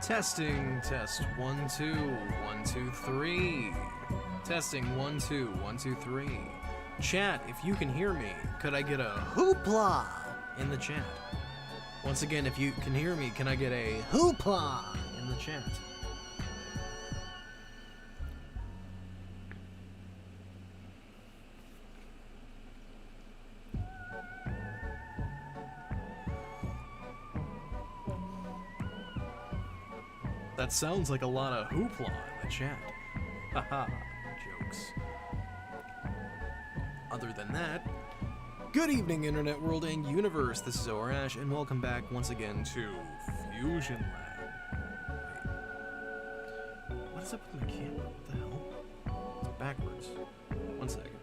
Testing, test, 1, 2, 1, 2, 3. Testing, 1, 2, 1, 2, 3. Chat, if you can hear me, could I get a hoopla in the chat? Once again, if you can hear me, can I get a hoopla in the chat? That sounds like a lot of hoopla in the chat. Haha, jokes. Other than that, good evening, Internet World and Universe. This is Orash, and welcome back once again to Fusion Lab. Wait, what is up with my camera? What the hell? It's backwards. One second.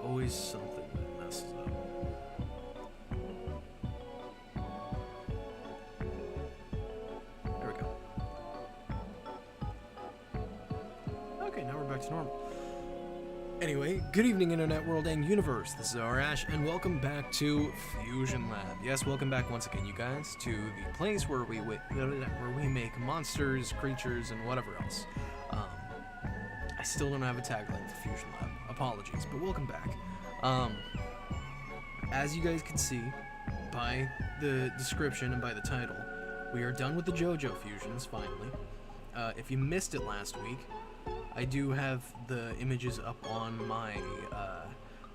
Always something that messes up. To normal. Anyway, good evening, Internet World and Universe. This is Arash, and welcome back to Fusion Lab. Yes, welcome back once again, you guys, to the place where we make monsters, creatures, and whatever else. I still don't have a tagline for Fusion Lab. Apologies, but welcome back. As you guys can see by the description and by the title, we are done with the JoJo fusions finally. If you missed it last week, I do have the images up on my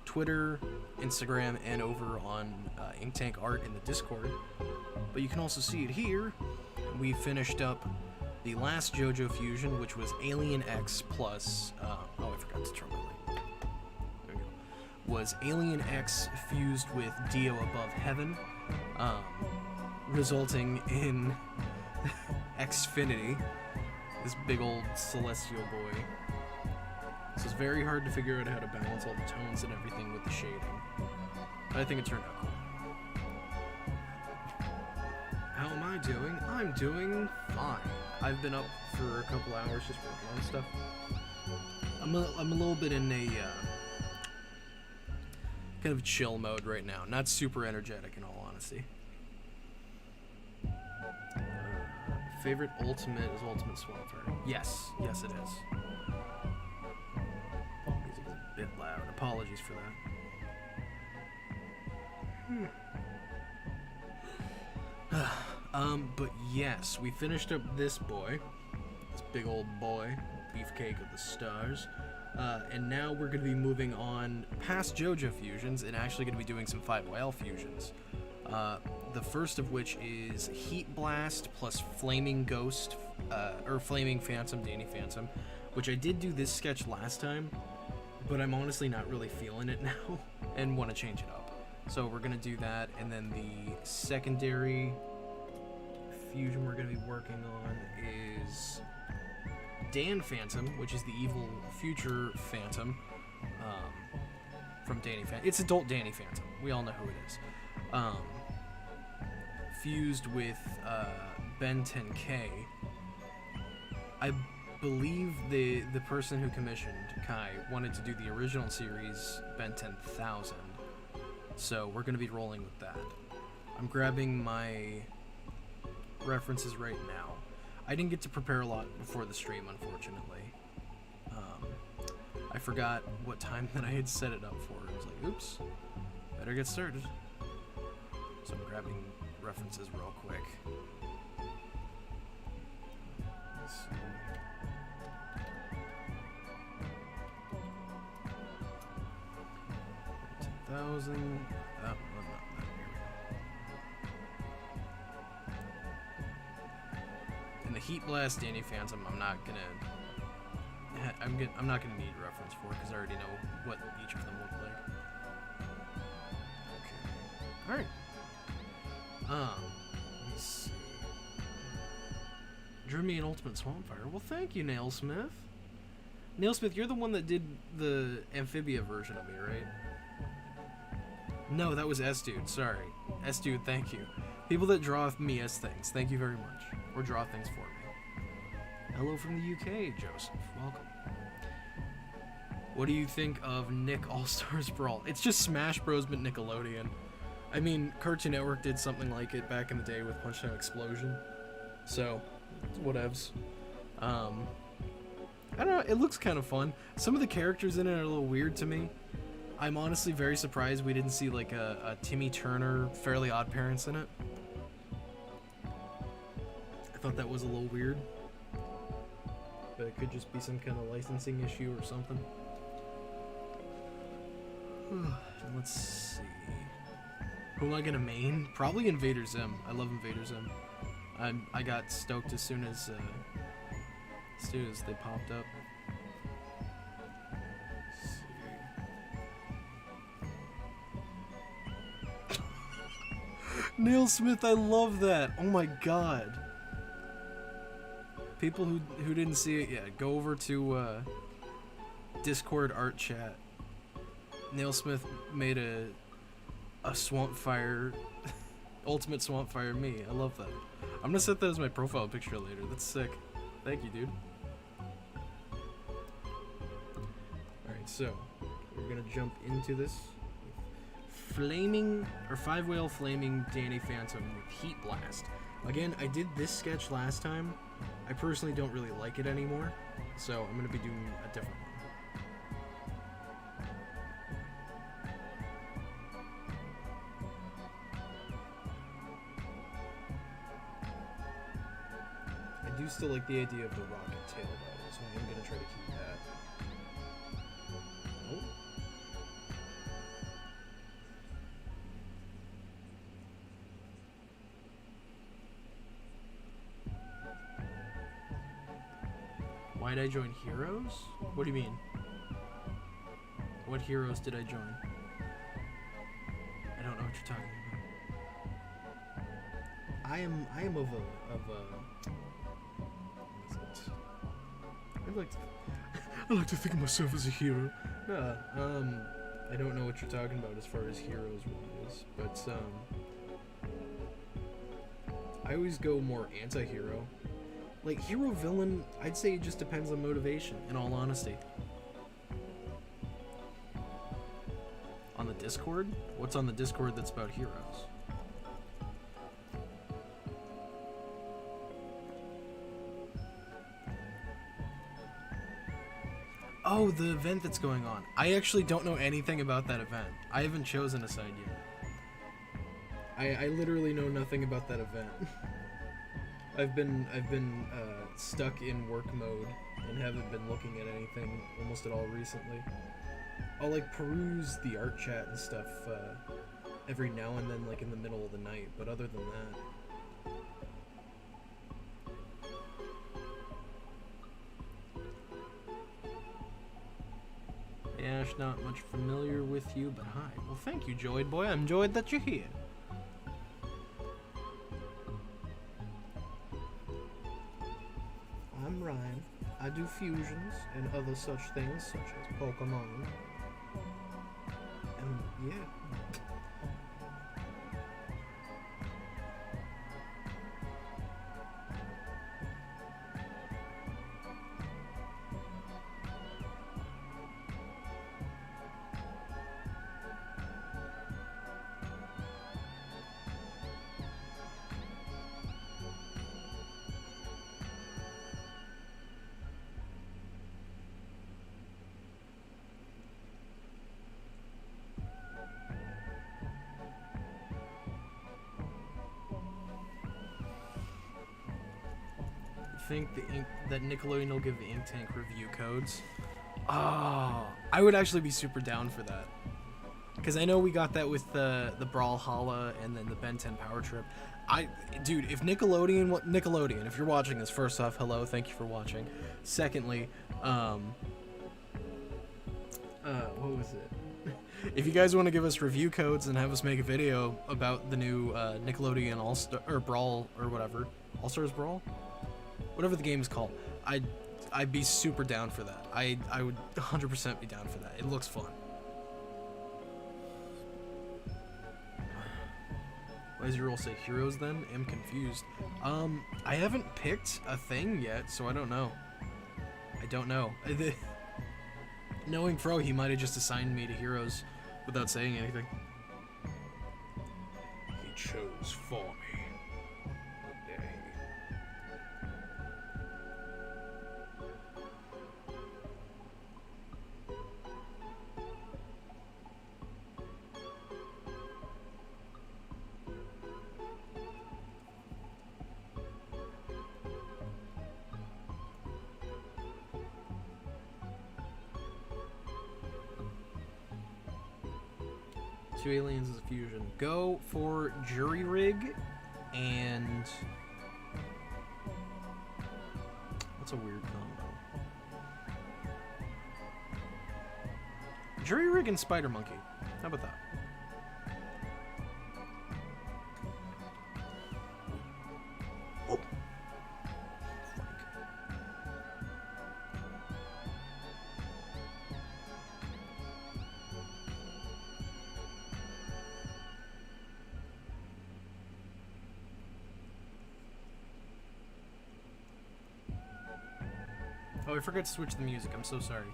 Twitter, Instagram, and over on Inktank Art in the Discord. But you can also see it here. We finished up the last JoJo fusion, which was Alien X plus... oh, I forgot to turn my light. There we go. Was Alien X fused with Dio Above Heaven, resulting in Xfinity. This big old celestial boy. So it's very hard to figure out how to balance all the tones and everything with the shading. But I think it turned out cool. How am I doing? I'm doing fine. I've been up for a couple hours just working on stuff. I'm a little bit in a kind of chill mode right now. Not super energetic in all honesty. Favorite ultimate is Ultimate Swampfire. Yes, yes it is. Music is a bit loud. Apologies for that. But yes, we finished up this boy. This big old boy. Beefcake of the stars. And now we're going to be moving on past JoJo fusions and actually going to be doing some 5OL fusions. The first of which is Heat Blast plus Flaming Ghost, or Flaming Phantom, Danny Phantom, which I did do this sketch last time, but I'm honestly not really feeling it now and want to change it up. So we're going to do that, and then the secondary fusion we're going to be working on is Dan Phantom, which is the evil future Phantom from Danny Phantom. It's adult Danny Phantom. We all know who it is. Fused with Ben 10K. I believe the person who commissioned Kai wanted to do the original series Ben 10,000, so we're going to be rolling with that. I'm grabbing my references right now. I didn't get to prepare a lot before the stream, unfortunately. I forgot what time that I had set it up for. I was like, oops, better get started. So I'm grabbing references real quick. Let's see. 10,000. Oh, no, not that. Here we go. And the Heat Blast Danny Phantom, I'm not gonna need reference for because I already know what each of them look like. Okay. All right. Let me see. Drew me an Ultimate Swampfire. Well, thank you, Nailsmith. Nailsmith, you're the one that did the Amphibia version of me, right? No, that was S-Dude. Sorry. S-Dude, thank you. People that draw me as things, thank you very much. Or draw things for me. Hello from the UK, Joseph. Welcome. What do you think of Nick All-Stars Brawl? It's just Smash Bros. But Nickelodeon. I mean, Cartoon Network did something like it back in the day with Punch Time Explosion. So, whatevs. I don't know, it looks kind of fun. Some of the characters in it are a little weird to me. I'm honestly very surprised we didn't see like a Timmy Turner Fairly Odd Parents in it. I thought that was a little weird. But it could just be some kind of licensing issue or something. Let's see. Who am I gonna main? Probably Invader Zim. I love Invader Zim. I got stoked as soon as they popped up. Let's see. Neil Smith, I love that. Oh my god. People who didn't see it yet, go over to Discord art chat. Neil Smith made a Swamp Fire, Ultimate Swamp Fire me. I love that. I'm gonna set that as my profile picture later. That's sick. Thank you, dude. Alright, so we're gonna jump into this. Flaming, or 5-whale flaming Danny Phantom with Heat Blast. Again, I did this sketch last time. I personally don't really like it anymore, so I'm gonna be doing a different one. I do still like the idea of the rocket tail though, so I'm gonna try to keep that. Nope. Why'd I join Heroes? What do you mean? What heroes did I join? I don't know what you're talking about. I am of a what is it? I like to think of myself as a hero. Nah, I don't know what you're talking about as far as heroes is, but I always go more anti-hero. Like, hero villain, I'd say it just depends on motivation, in all honesty. On the Discord? What's on the Discord that's about heroes? Oh, the event that's going on. I actually don't know anything about that event. I haven't chosen a side yet. I literally know nothing about that event. I've been stuck in work mode and haven't been looking at anything almost at all recently. I'll like peruse the art chat and stuff every now and then, like in the middle of the night, but other than that. Ash, not much familiar with you, but hi. Well, thank you, Joyd boy. I'm joyed that you're here. I'm Ryan. I do fusions and other such things, such as Pokemon. And yeah. Think that Nickelodeon will give the Ink Tank review codes. Oh, I would actually be super down for that. Because I know we got that with the Brawlhalla and then the Ben 10 Power Trip. Dude, if Nickelodeon, if you're watching this, first off, hello, thank you for watching. Secondly, what was it? If you guys want to give us review codes and have us make a video about the new Nickelodeon All-Star or Brawl or whatever, All-Stars Brawl, whatever the game is called, I'd be super down for that. I would 100% be down for that. It looks fun. Why does your role say heroes then? I'm confused. I haven't picked a thing yet, so I don't know. I don't know. Knowing Fro, he might have just assigned me to heroes without saying anything. chose for me. Okay. Two aliens as a fusion. Go for jury rig and what's a weird combo? Jury rig and spider monkey. How about that? Oh. Oh, I forgot to switch the music. I'm so sorry.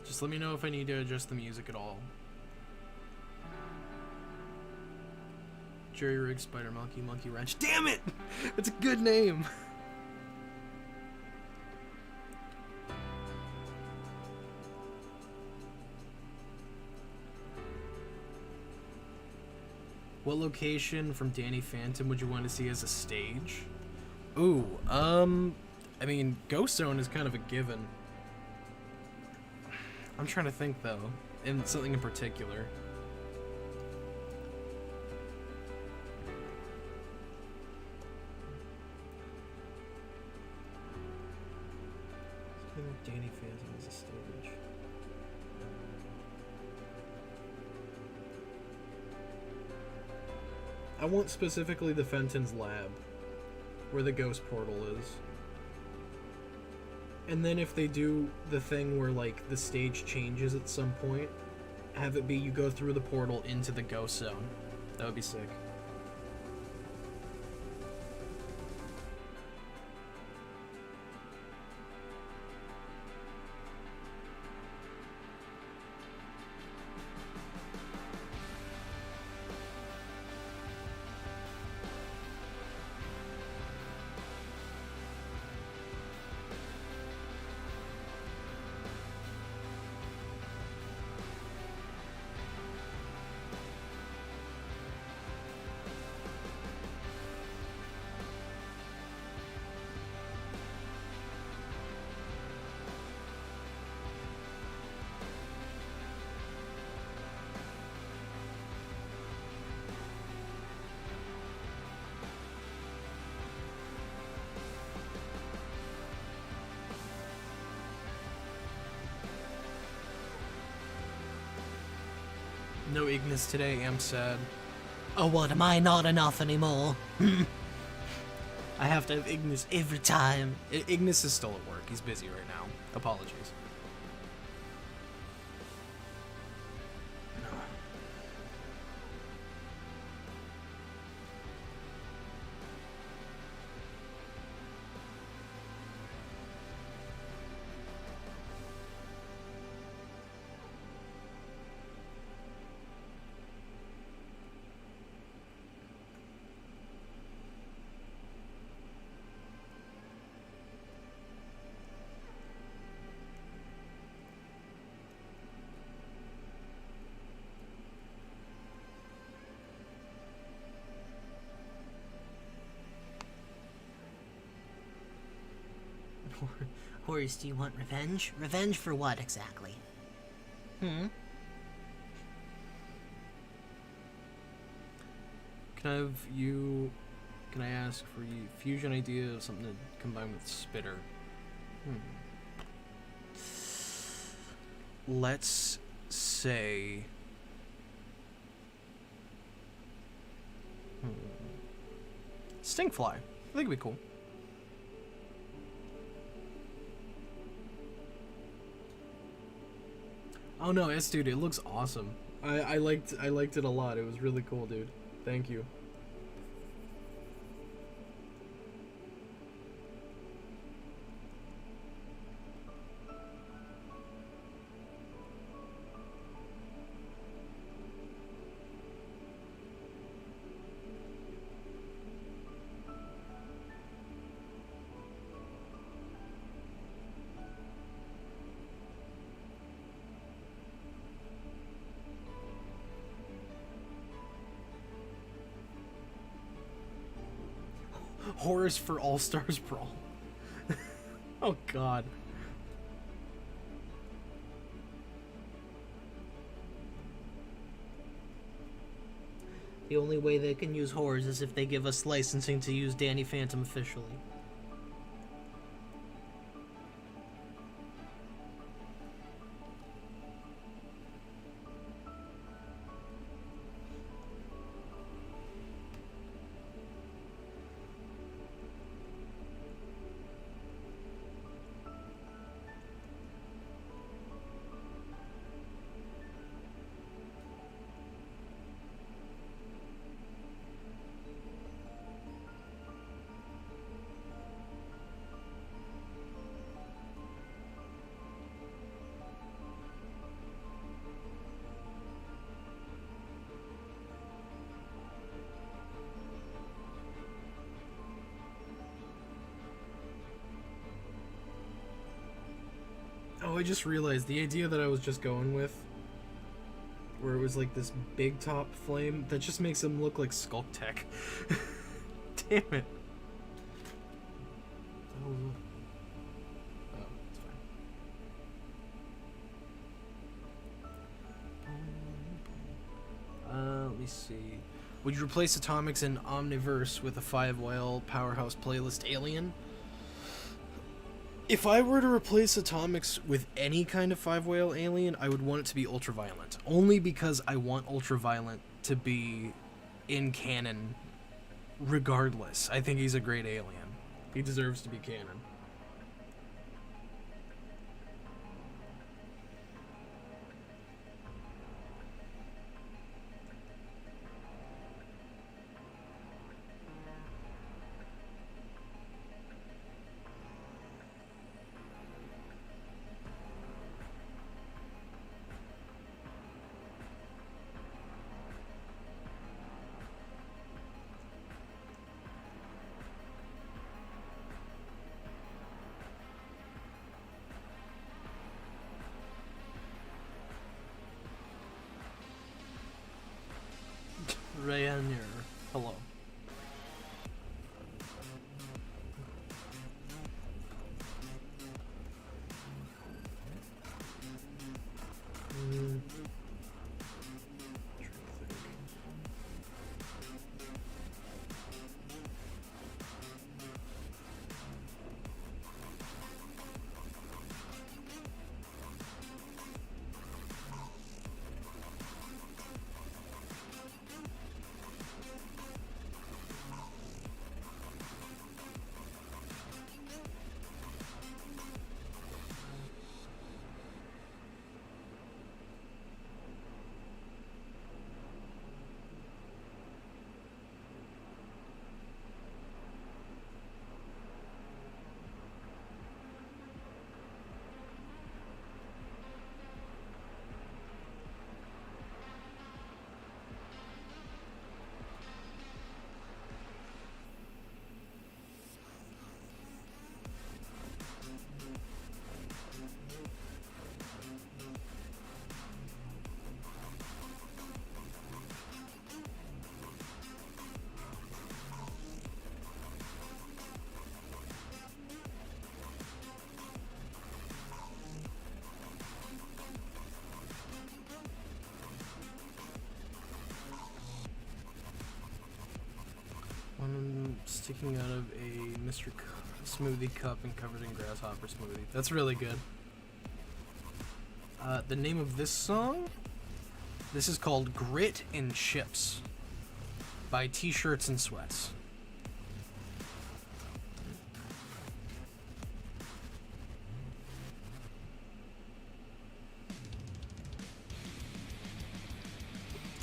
Just let me know if I need to adjust the music at all. Jerry Rig, Spider Monkey, Monkey Wrench. Damn it! That's a good name! What location from Danny Phantom would you want to see as a stage? Ooh, I mean, Ghost Zone is kind of a given. I'm trying to think, though, in something in particular. Something with Danny Phantom as a stage. I want specifically the Fenton's lab, where the ghost portal is. And then if they do the thing where, like, the stage changes at some point, have it be you go through the portal into the ghost zone. That would be sick. No Ignis today, I'm sad. Oh, what, am I not enough anymore? I have to have Ignis every time. Ignis is still at work. He's busy right now. Apologies. Horus, do you want revenge? Revenge for what, exactly? Can I have you... Can I ask for you fusion idea of something to combine with Spitter? Let's say... Stinkfly. I think it'd be cool. Oh no, yes, dude, it looks awesome. I liked it a lot. It was really cool, dude. Thank you. Horus for All Stars Brawl. Oh god. The only way they can use Horrors is if they give us licensing to use Danny Phantom officially. Oh, I just realized the idea that I was just going with, where it was like this big top flame, that just makes him look like Skulk Tech. Damn it. Oh, it's fine. Let me see. Would you replace Atomics and Omniverse with a 5-whale powerhouse playlist alien? If I were to replace Atomics with any kind of 5-whale alien, I would want it to be Ultraviolent. Only because I want Ultraviolent to be in canon regardless. I think he's a great alien. He deserves to be canon. Rainier, hello. One sticking out of a Mr. Smoothie cup and covered in grasshopper smoothie. That's really good. The name of this song? This is called Grit and Chips by T-Shirts and Sweats.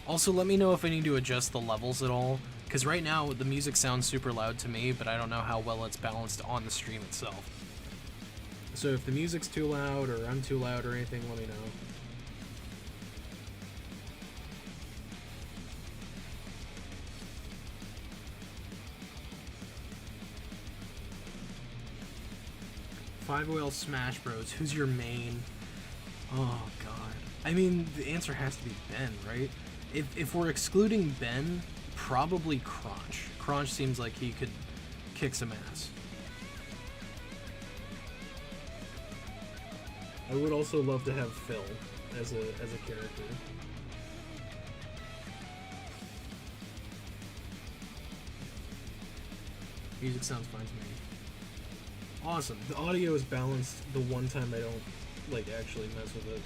Also, let me know if I need to adjust the levels at all, because right now the music sounds super loud to me, but I don't know how well it's balanced on the stream itself. So if the music's too loud or I'm too loud or anything, let me know. Five Whale Smash Bros. Who's your main? Oh god. I mean, the answer has to be Ben, right? If we're excluding Ben, probably Crunch. Crunch seems like he could kick some ass. I would also love to have Phil as a character. Music sounds fine to me. Awesome. The audio is balanced the one time I don't, like, actually mess with it.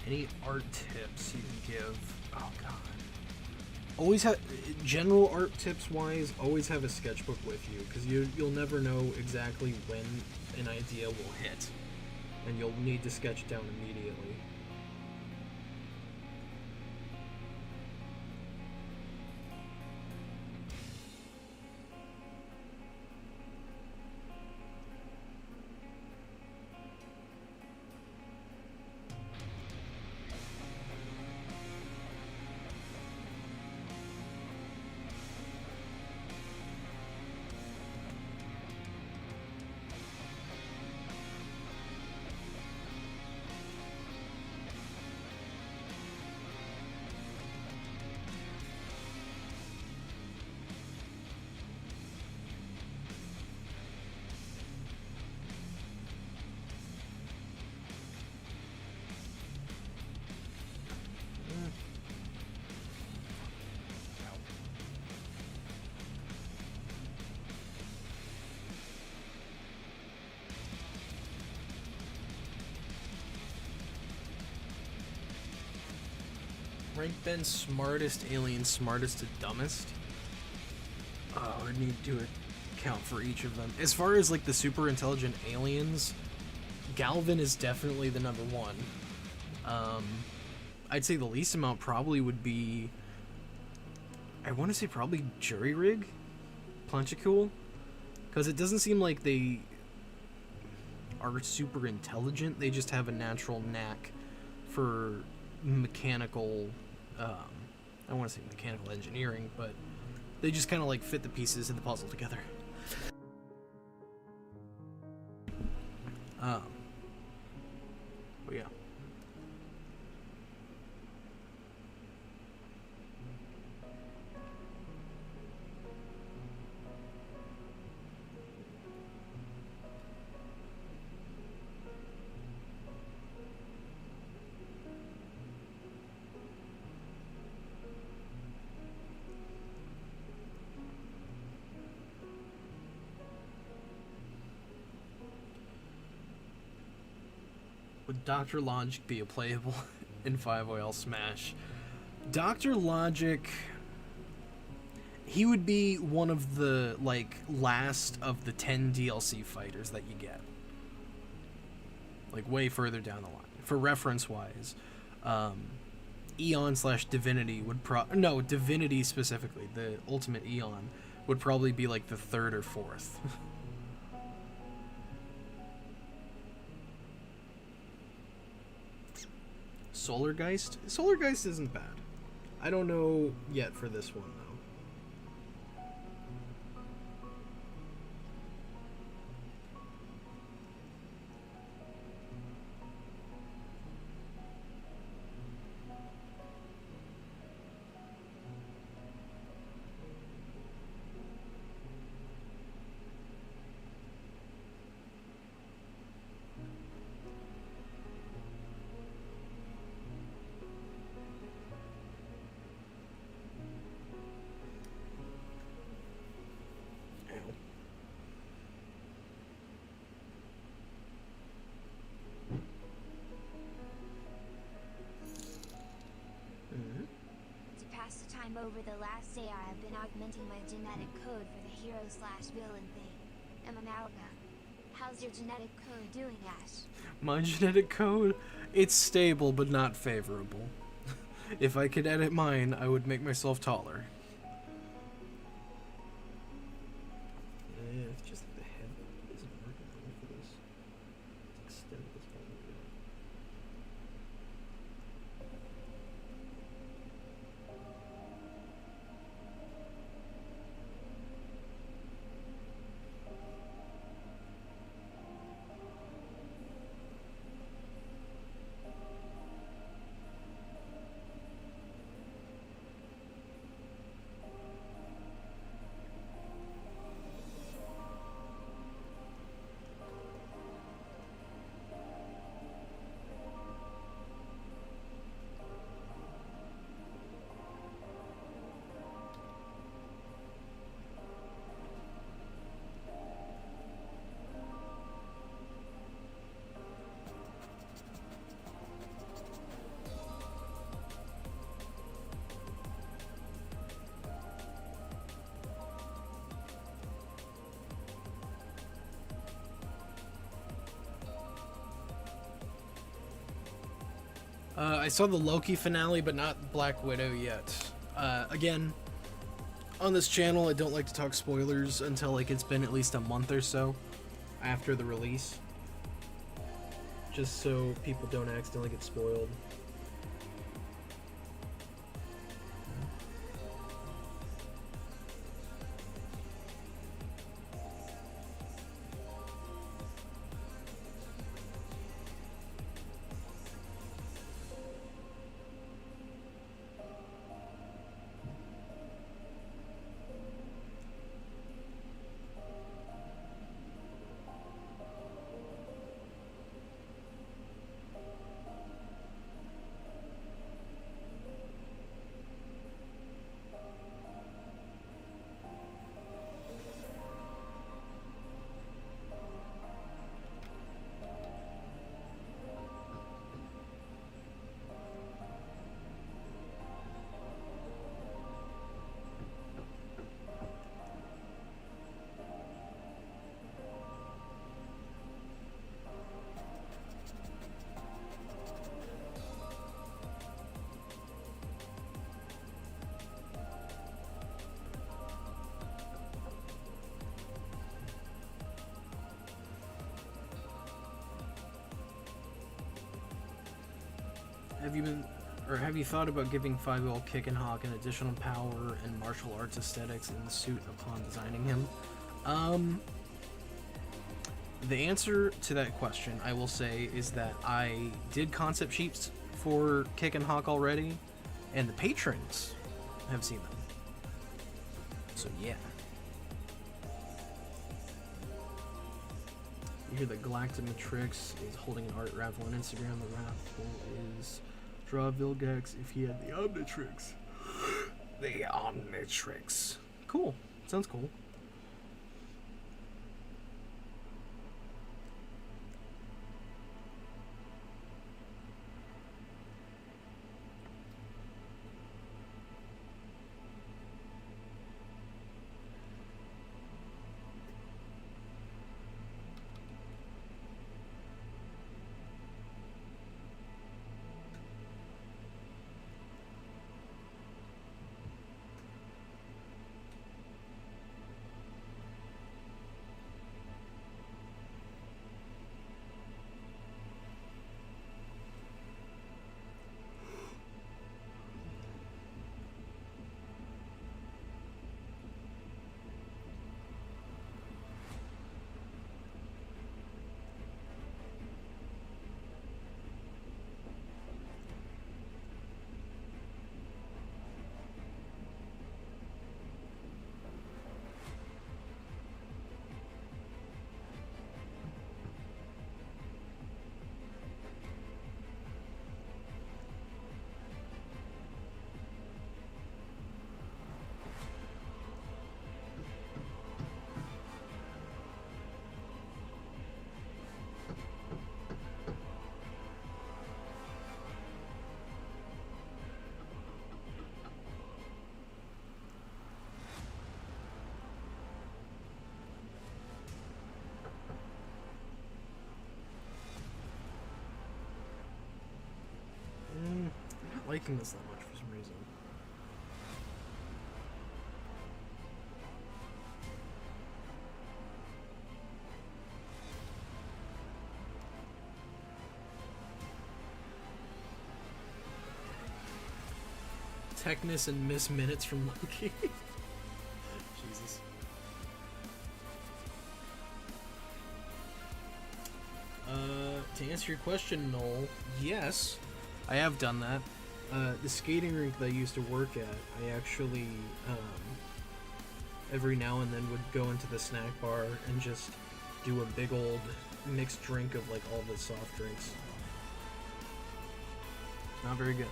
Any art tips you can give? Oh god. Always have general art tips wise. Always have a sketchbook with you, because you'll never know exactly when an idea will hit, and you'll need to sketch it down immediately. Rank Ben smartest alien, smartest to dumbest. Oh, I need to account for each of them. As far as like the super intelligent aliens, Galvin is definitely the number one. I'd say the least amount probably would be, I want to say probably Jury Rig, Planchicule, because it doesn't seem like they are super intelligent. They just have a natural knack for mechanical, I want to say mechanical engineering, but they just kind of like fit the pieces of the puzzle together. But yeah. Would Dr. Logic be a playable in 5OL Smash? Dr. Logic, he would be one of the, like, last of the 10 DLC fighters that you get. Like, way further down the line. For reference-wise, Eon/Divinity would no, Divinity specifically, the Ultimate Eon, would probably be, like, the third or fourth. Solargeist? Solargeist isn't bad. I don't know yet for this one, though. Over the last day, I have been augmenting my genetic code for the hero/villain thing. am Amalga. How's your genetic code doing, Ash? My genetic code, it's stable but not favorable. If I could edit mine, I would make myself taller. It's just the head isn't working for this. Let's extend this button. I saw the Loki finale, but not Black Widow yet. Again, on this channel, I don't like to talk spoilers until like it's been at least a month or so after the release, just so people don't accidentally get spoiled. Have you thought about giving 5-year-old Kick and Hawk an additional power and martial arts aesthetics in the suit upon designing him? The answer to that question, I will say, is that I did concept sheets for Kick and Hawk already, and the patrons have seen them. So yeah. You hear that Galactimatrix is holding an art raffle on Instagram. The raffle is draw Vilgax if he had the Omnitrix. The Omnitrix. Cool. Sounds cool. not liking this that much for some reason. Techness and miss minutes from Loki. Jesus. To answer your question, Noel, yes, I have done that. The skating rink that I used to work at, I actually, every now and then would go into the snack bar and just do a big old mixed drink of, like, all the soft drinks. It's not very good.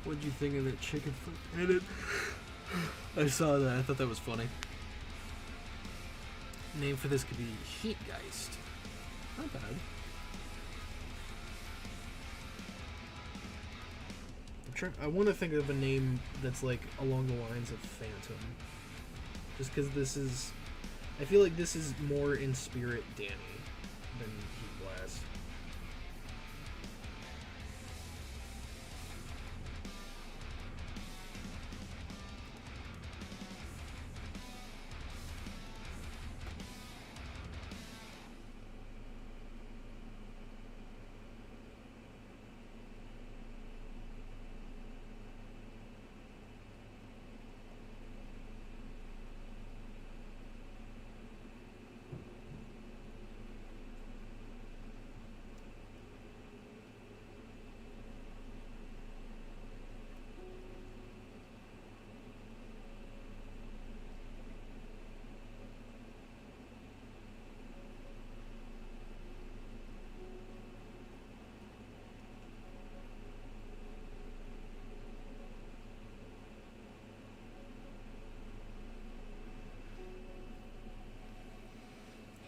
What'd you think of that chicken foot edit? I saw that. I thought that was funny. Name for this could be Heatgeist. Not bad. I want to think of a name that's like along the lines of Phantom. Just because this is... I feel like this is more in spirit Danny than Heat Blast.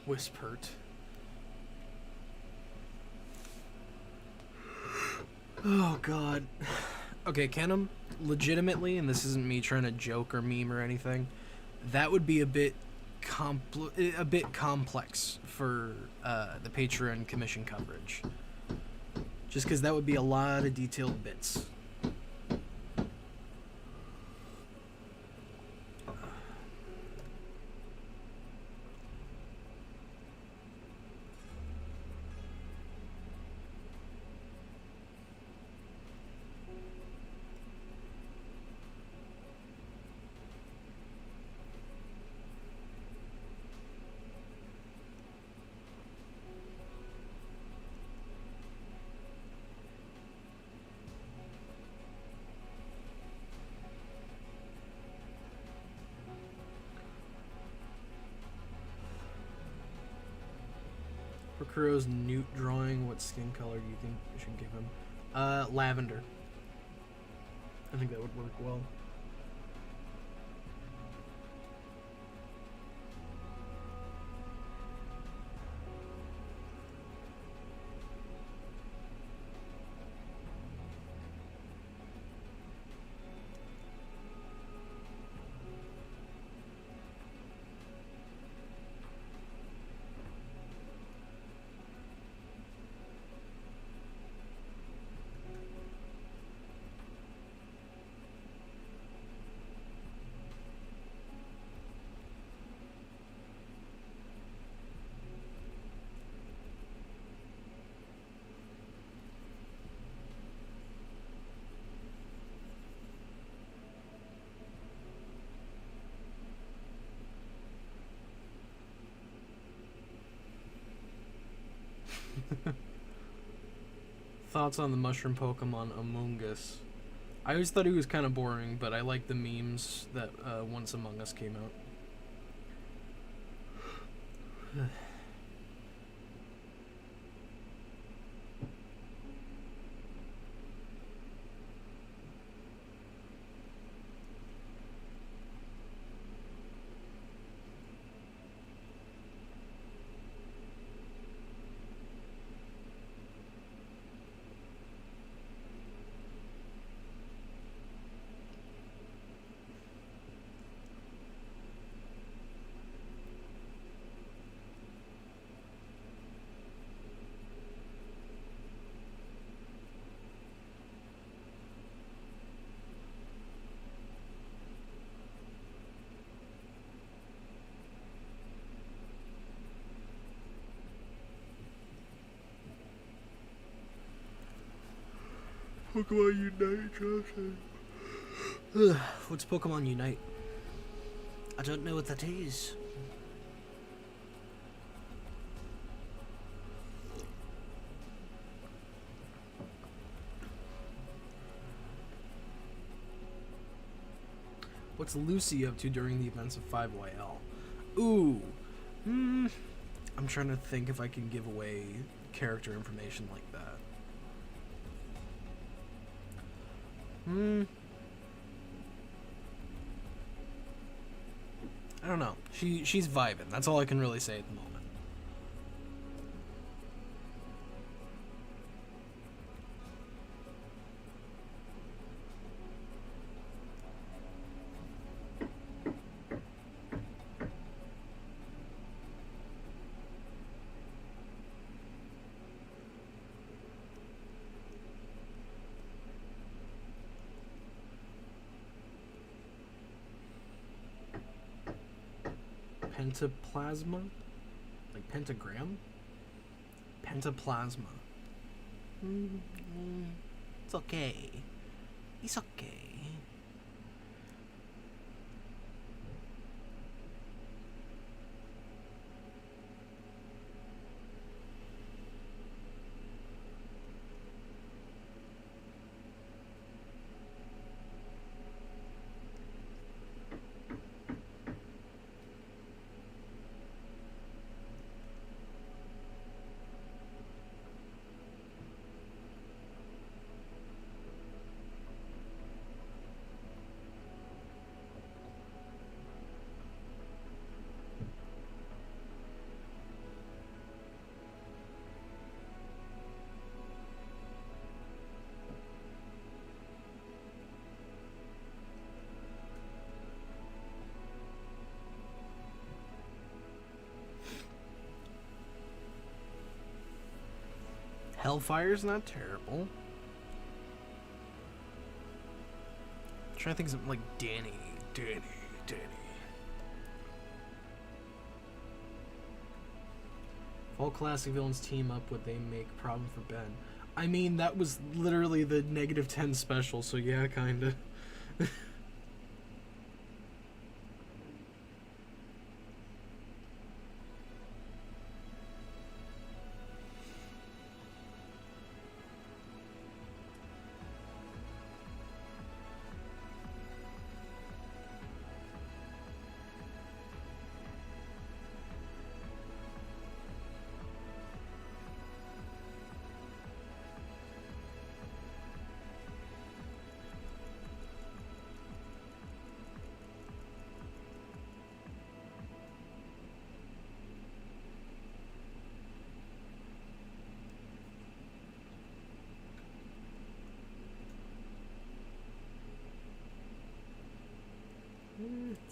Whispered. Oh god. Okay, Kenem, legitimately, and this isn't me trying to joke or meme or anything, that would be a bit complex for the Patreon commission coverage. Just because that would be a lot of detailed bits. Kuro's newt drawing, what skin color do you think we should give him? Lavender. I think that would work well. Thoughts on the mushroom Pokemon Among Us? I always thought he was kind of boring, but I like the memes that once Among Us came out. Pokemon Unite, Johnson. What's Pokemon Unite? I don't know what that is. What's Lucy up to during the events of 5YL? Ooh. I'm trying to think if I can give away character information like that. I don't know. She's vibing. That's all I can really say at the moment. Pentaplasma? Like pentagram? Pentaplasma. It's okay. It's okay. Hellfire's not terrible. I'm trying to think of something like Danny. If all classic villains team up, would they make a problem for Ben? I mean, that was literally the -10 special, so yeah, kinda.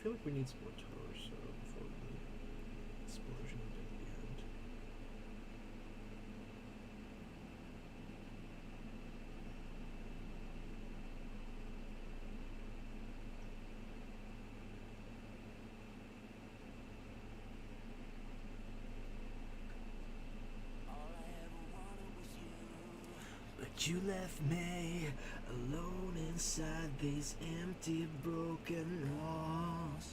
feel like we need some more torso before the explosion at the end. But you left me alone inside these empty, broken walls.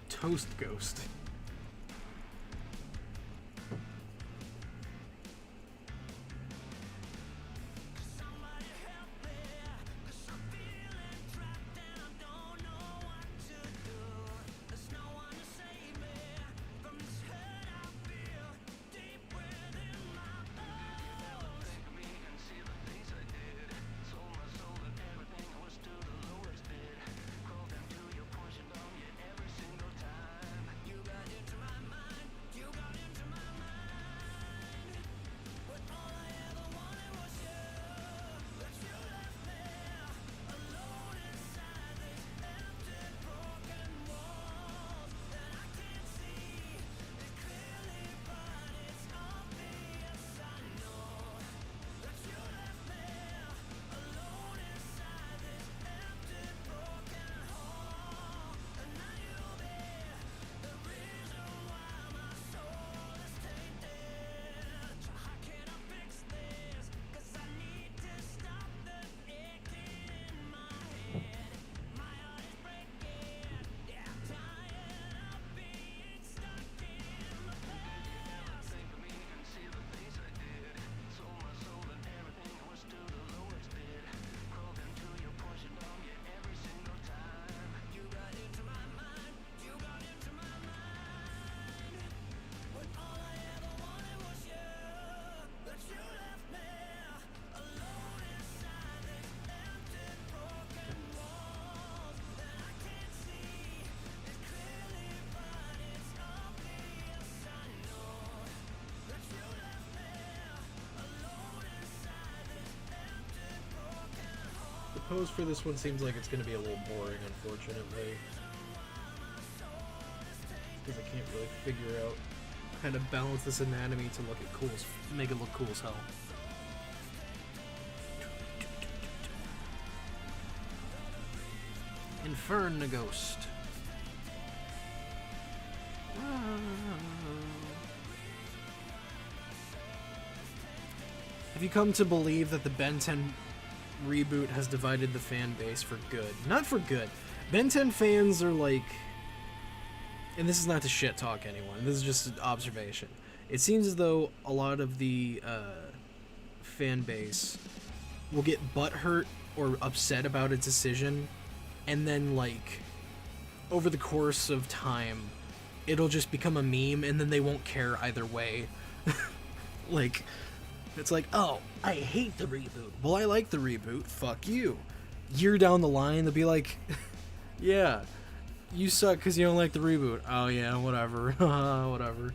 Toast Ghost. The pose for this one seems like it's going to be a little boring, unfortunately. Because I can't really figure out how to balance this anatomy to look at cool as, make it look cool as hell. Inferno Ghost. Have you come to believe that the Ben 10 reboot has divided the fan base for good? Not for good. Ben 10 fans are like, and this is not to shit talk anyone, this is just an observation. It seems as though a lot of the fan base will get butthurt or upset about a decision, and then like over the course of time it'll just become a meme, and then they won't care either way. Like, it's like, oh, I hate the reboot. Well, I like the reboot. Fuck you. Year down the line, they'll be like, yeah, you suck because you don't like the reboot. Oh, yeah, whatever. Whatever.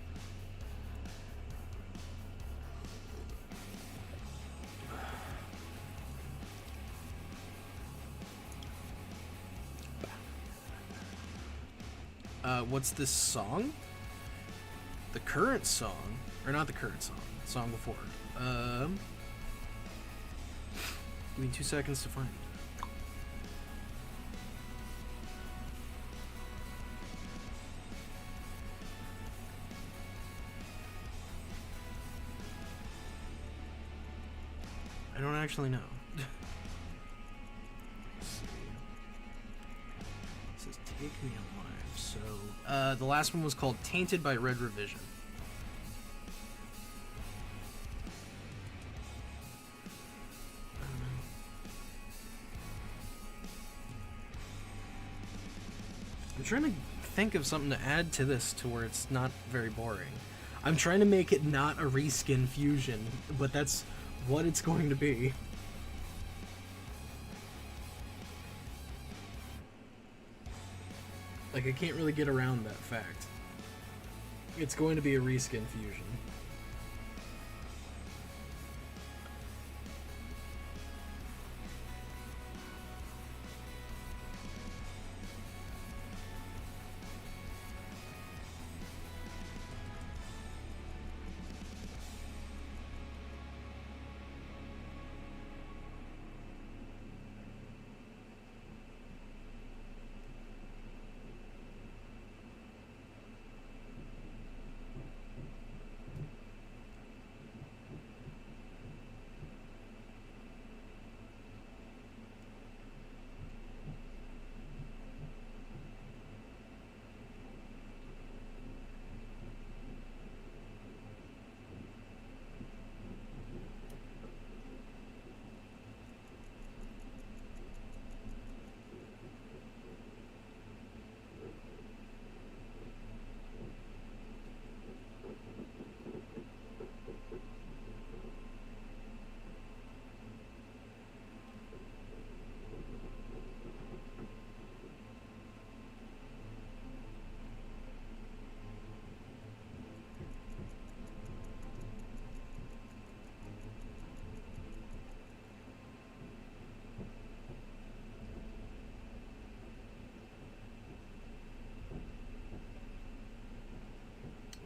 What's this song? The current song, or not the current song, the song before it. Give me 2 seconds to find it. I don't actually know. Let's see. It says Take Me Alive. So, the last one was called Tainted by Red Revision. I'm trying to think of something to add to this to where it's not very boring. I'm trying to make it not a reskin fusion, but that's what it's going to be. Like, I can't really get around that fact. It's going to be a reskin fusion.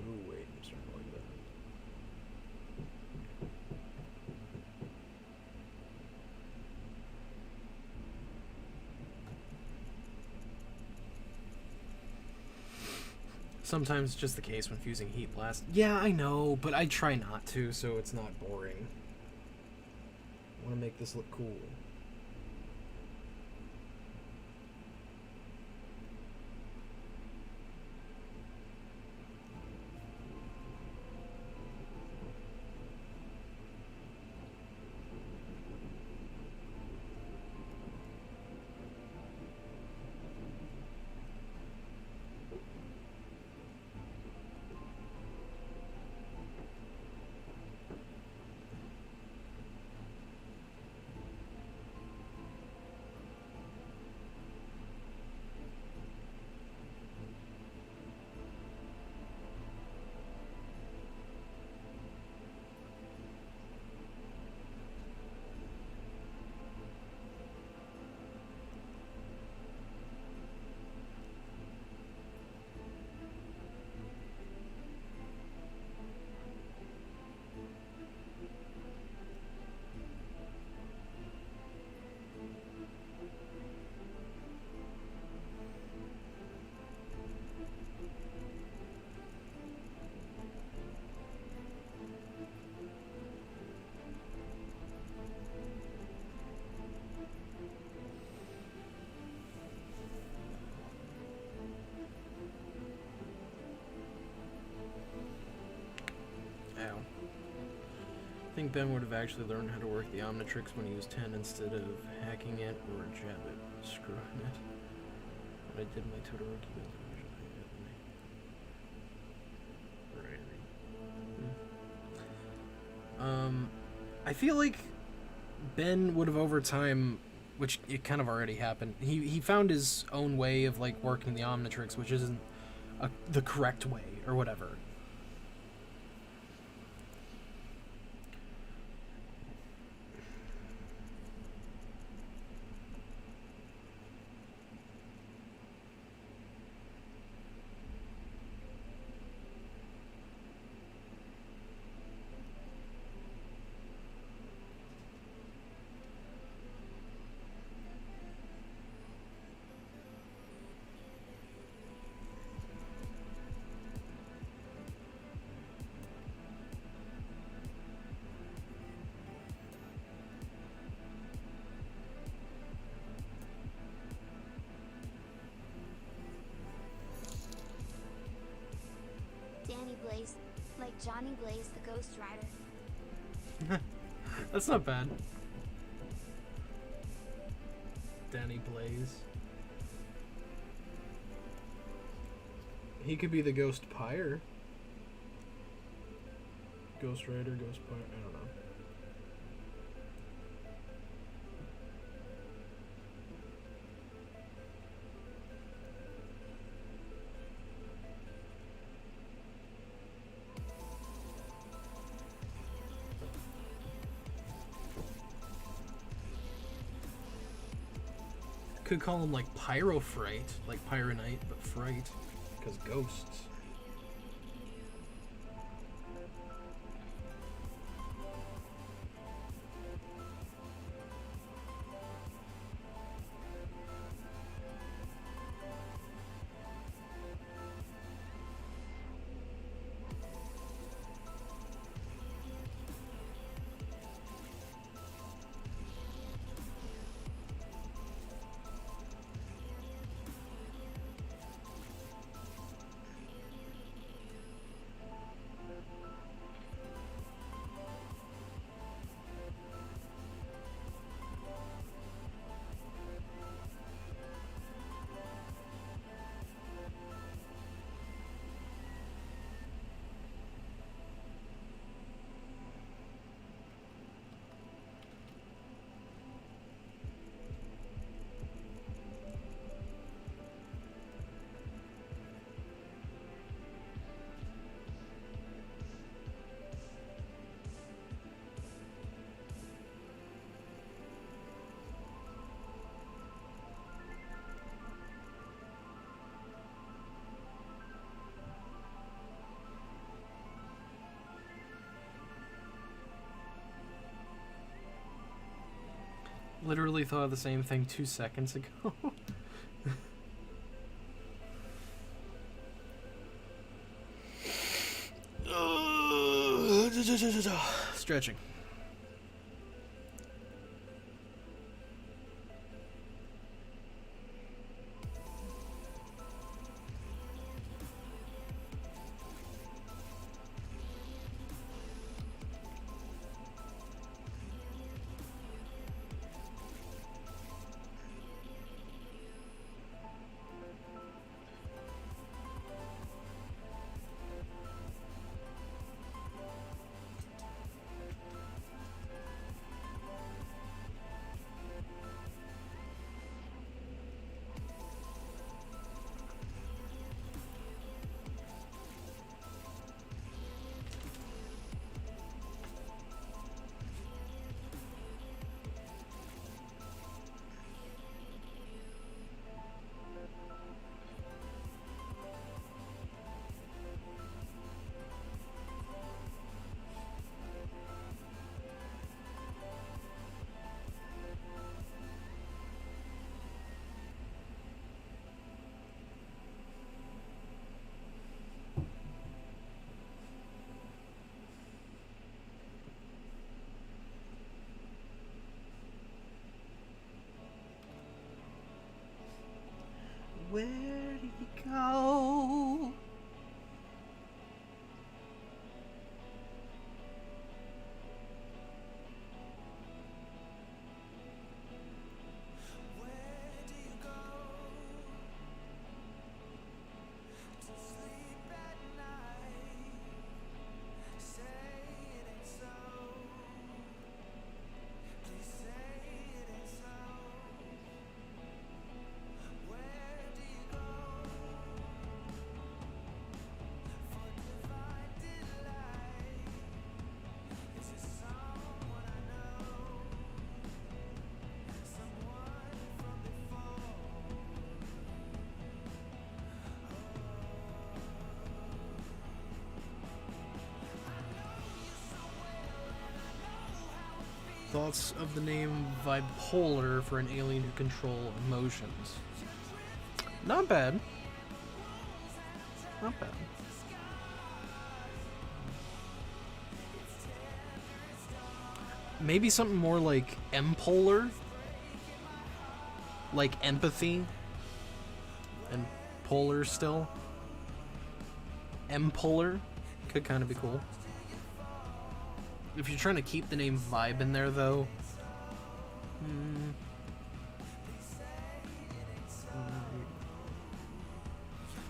Ooh, wait, I'm starting to like that. Sometimes it's just the case when fusing Heat Blast. Yeah, I know, but I try not to, so it's not boring. I want to make this look cool. I think Ben would have actually learned how to work the Omnitrix when he was 10 instead of hacking it or jab it, screwing it. When I did my Totoro Right. I feel like Ben would have over time, which it kind of already happened, he found his own way of like working the Omnitrix, which isn't the correct way or whatever. Danny Blaze, like Johnny Blaze the Ghost Rider. That's not bad. Danny Blaze. He could be the Ghost Pyre. Ghost Rider, Ghost Pirate, I don't know. Could call him like Pyrofright, like Pyronite, but Fright, because ghosts. Literally thought of the same thing 2 seconds ago. Stretching. Where did he go? Thoughts of the name bipolar for an alien who control emotions? Not bad. Not bad. Maybe something more like empolar? Like empathy? And polar still? Empolar? Could kind of be cool. If you're trying to keep the name Vibe in there, though...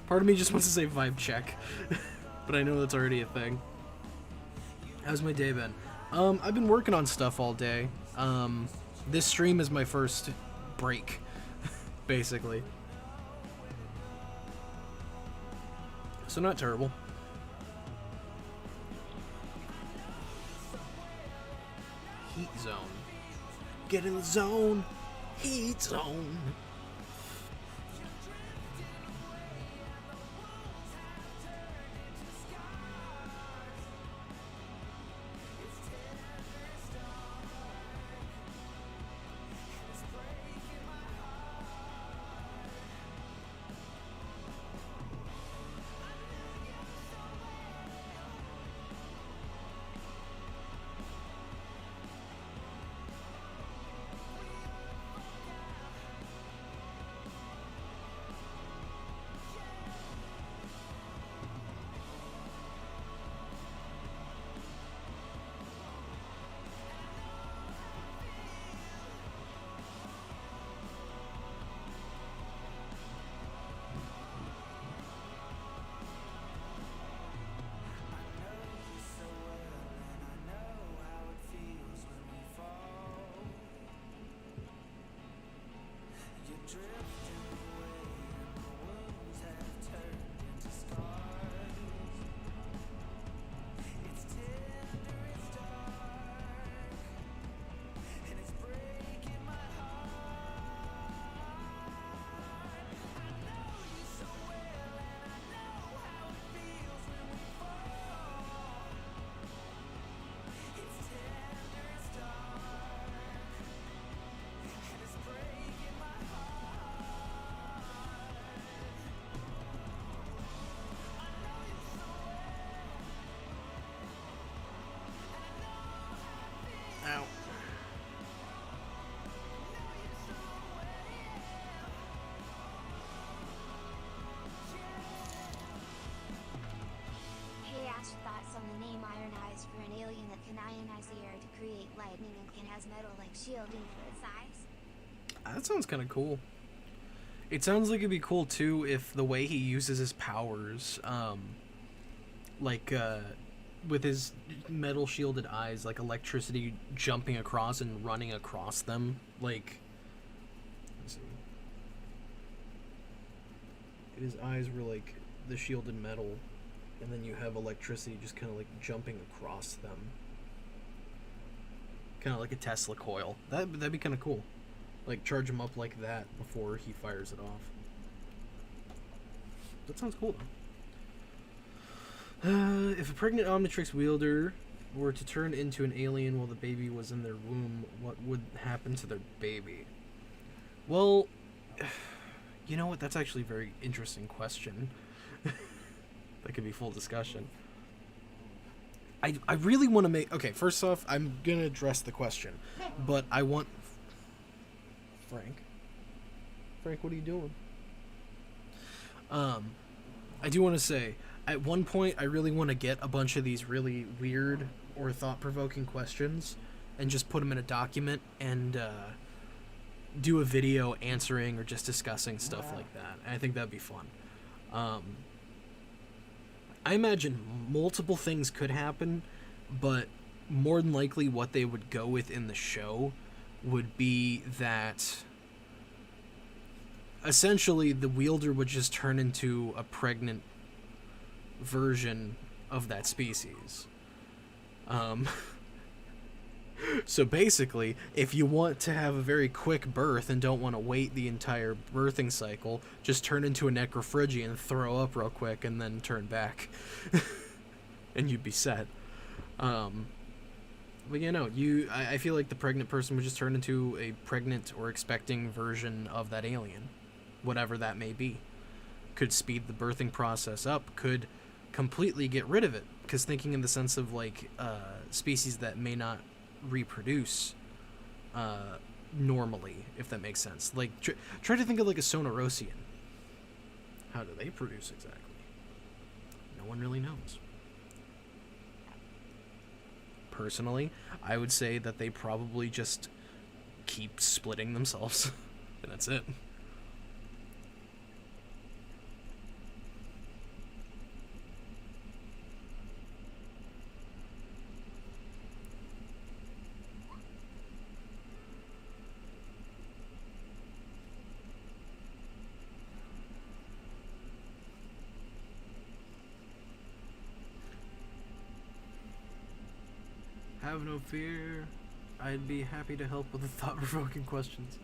Part of me just wants to say Vibe Check. But I know that's already a thing. How's my day been? I've been working on stuff all day. This stream is my first break, basically. So not terrible. Heat zone. Get in the zone. Heat zone. Ow. Hey Ash, thoughts on the name Iron Eyes for an alien that can ionize the air to create lightning and can has metal like shielding for its eyes? That sounds kind of cool. It sounds like it'd be cool too if the way he uses his powers, with his metal shielded eyes, like electricity jumping across and running across them, like, let's see. His eyes were like the shielded metal, and then you have electricity just kind of like jumping across them, kind of like a Tesla coil. That'd be kind of cool. Like charge him up like that before he fires it off. That sounds cool though. If a pregnant Omnitrix wielder were to turn into an alien while the baby was in their womb, what would happen to their baby? Well, you know what? That's actually a very interesting question. That could be full discussion. I really want to make... Okay, first off, I'm going to address the question. But I want... Frank, what are you doing? I do want to say, at one point, I really want to get a bunch of these really weird or thought-provoking questions and just put them in a document and do a video answering or just discussing stuff like that. I think that'd be fun. I imagine multiple things could happen, but more than likely what they would go with in the show would be that essentially the wielder would just turn into a pregnant version of that species. So basically, if you want to have a very quick birth and don't want to wait the entire birthing cycle, just turn into a necrophrygian, throw up real quick, and then turn back. And you'd be set. But you know, I feel like the pregnant person would just turn into a pregnant or expecting version of that alien. Whatever that may be. Could speed the birthing process up, could completely get rid of it. Because thinking in the sense of like species that may not reproduce normally, if that makes sense. Like, try to think of like a Sonorosian. How do they produce exactly? No one really knows. Personally, I would say that they probably just keep splitting themselves, and that's it. Have no fear. I'd be happy to help with the thought-provoking questions.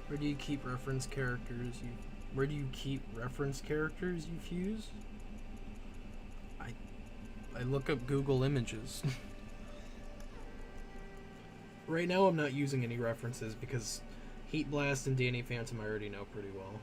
Where do you keep reference characters you fuse? I look up Google Images. Right now I'm not using any references because Heat Blast and Danny Phantom I already know pretty well.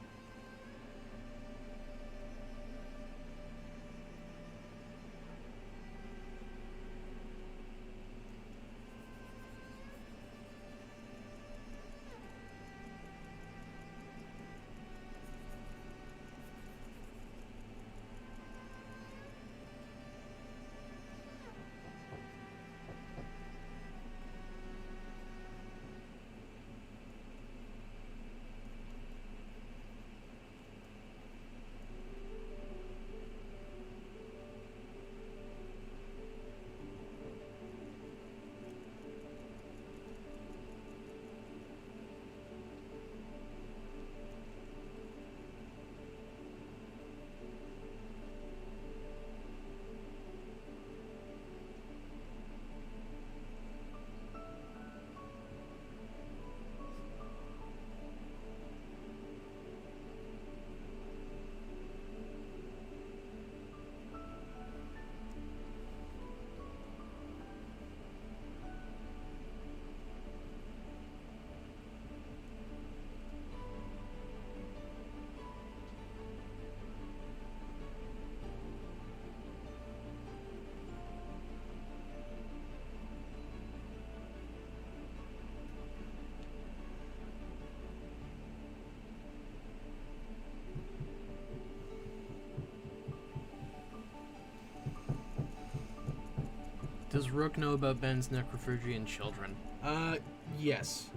Does Rook know about Ben's necrophrygian children? Yes.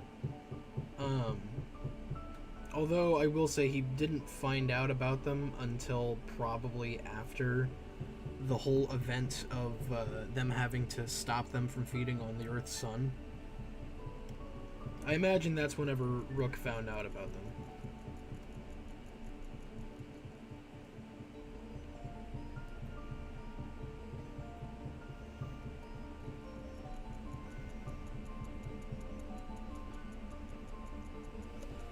Although I will say he didn't find out about them until probably after the whole event of them having to stop them from feeding on the Earth's sun. I imagine that's whenever Rook found out about them.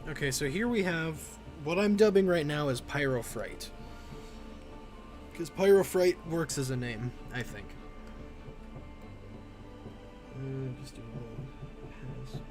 Okay, so here we have what I'm dubbing right now as Pyrofrite. Because Pyrofrite works as a name, I think. Just do a little pass.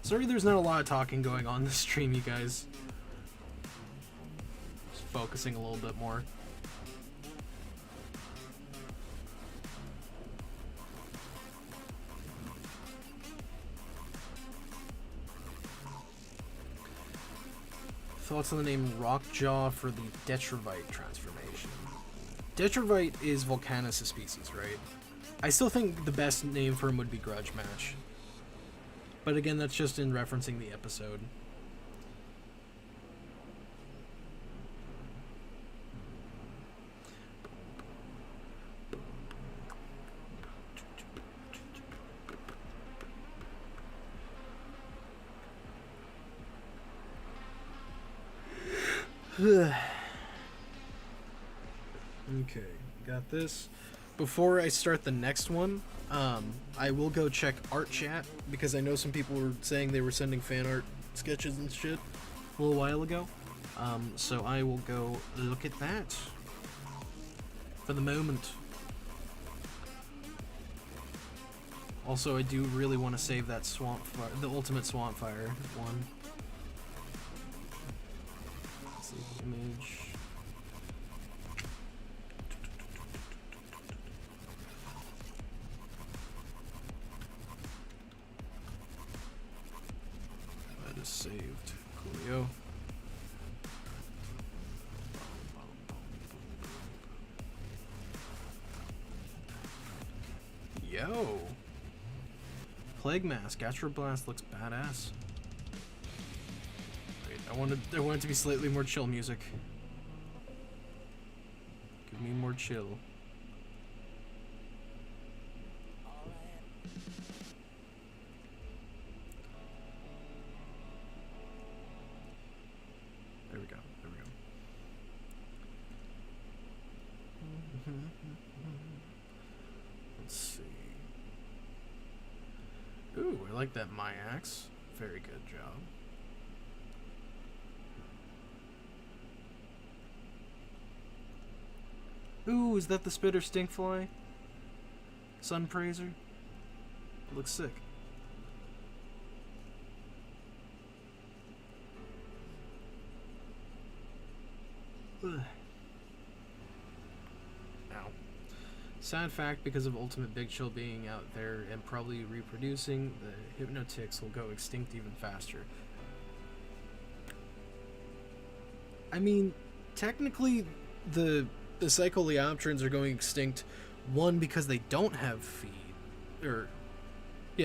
Sorry there's not a lot of talking going on this stream, you guys. Just focusing a little bit more. Thoughts on the name Rockjaw for the Detrovite transformation? Detrovite is Volcanus' species, right? I still think the best name for him would be Grudge Match. But again, that's just in referencing the episode. Okay, got this. Before I start the next one, I will go check art chat because I know some people were saying they were sending fan art sketches and shit a little while ago. So I will go look at that for the moment. Also, I do really want to save that swamp fire, the ultimate swamp fire one. Save image. That is saved. Coolio. Yo! Plague Mask. Astroblast looks badass. Wait, I want it to be slightly more chill music. Give me more chill. There we go. There we go. Let's see. Ooh, I like that Myax. Very good job. Ooh, is that the Spitter Stinkfly? Sunpraiser? Looks sick. Ugh. Ow. Sad fact, because of Ultimate Big Chill being out there and probably reproducing, the Hypnotics will go extinct even faster. I mean, technically, the Psycholeopterans are going extinct, one, because they don't have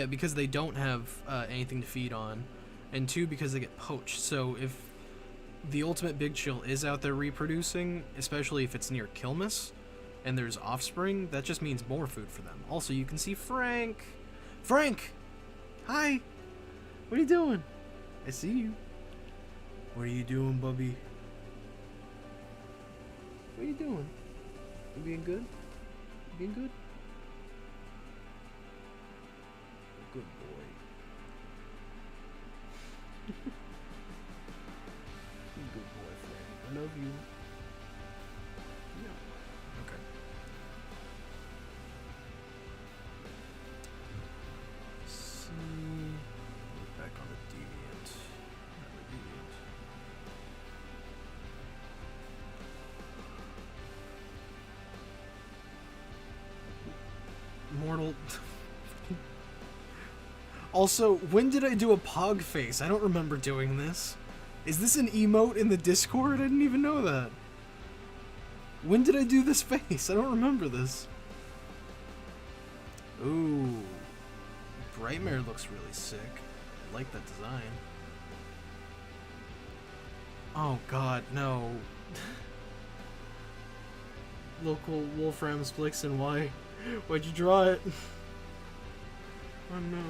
because they don't have anything to feed on, and two, because they get poached. So if the Ultimate Big Chill is out there reproducing, especially if it's near Kilmus, and there's offspring, that just means more food for them. Also, you can see Frank! Frank! Hi! What are you doing? I see you. What are you doing, Bubby? What are you doing? You being good? You being good? Good boy. Good boy, Frank. I love you. Yeah. Okay. Let's see. Look back on the deviant. Another deviant. Mortal. Also, when did I do a pog face? I don't remember doing this. Is this an emote in the Discord? I didn't even know that. When did I do this face? I don't remember this. Ooh. Brightmare looks really sick. I like that design. Oh god, no. Local Wolfram Splixon, why? Why'd you draw it? Oh no.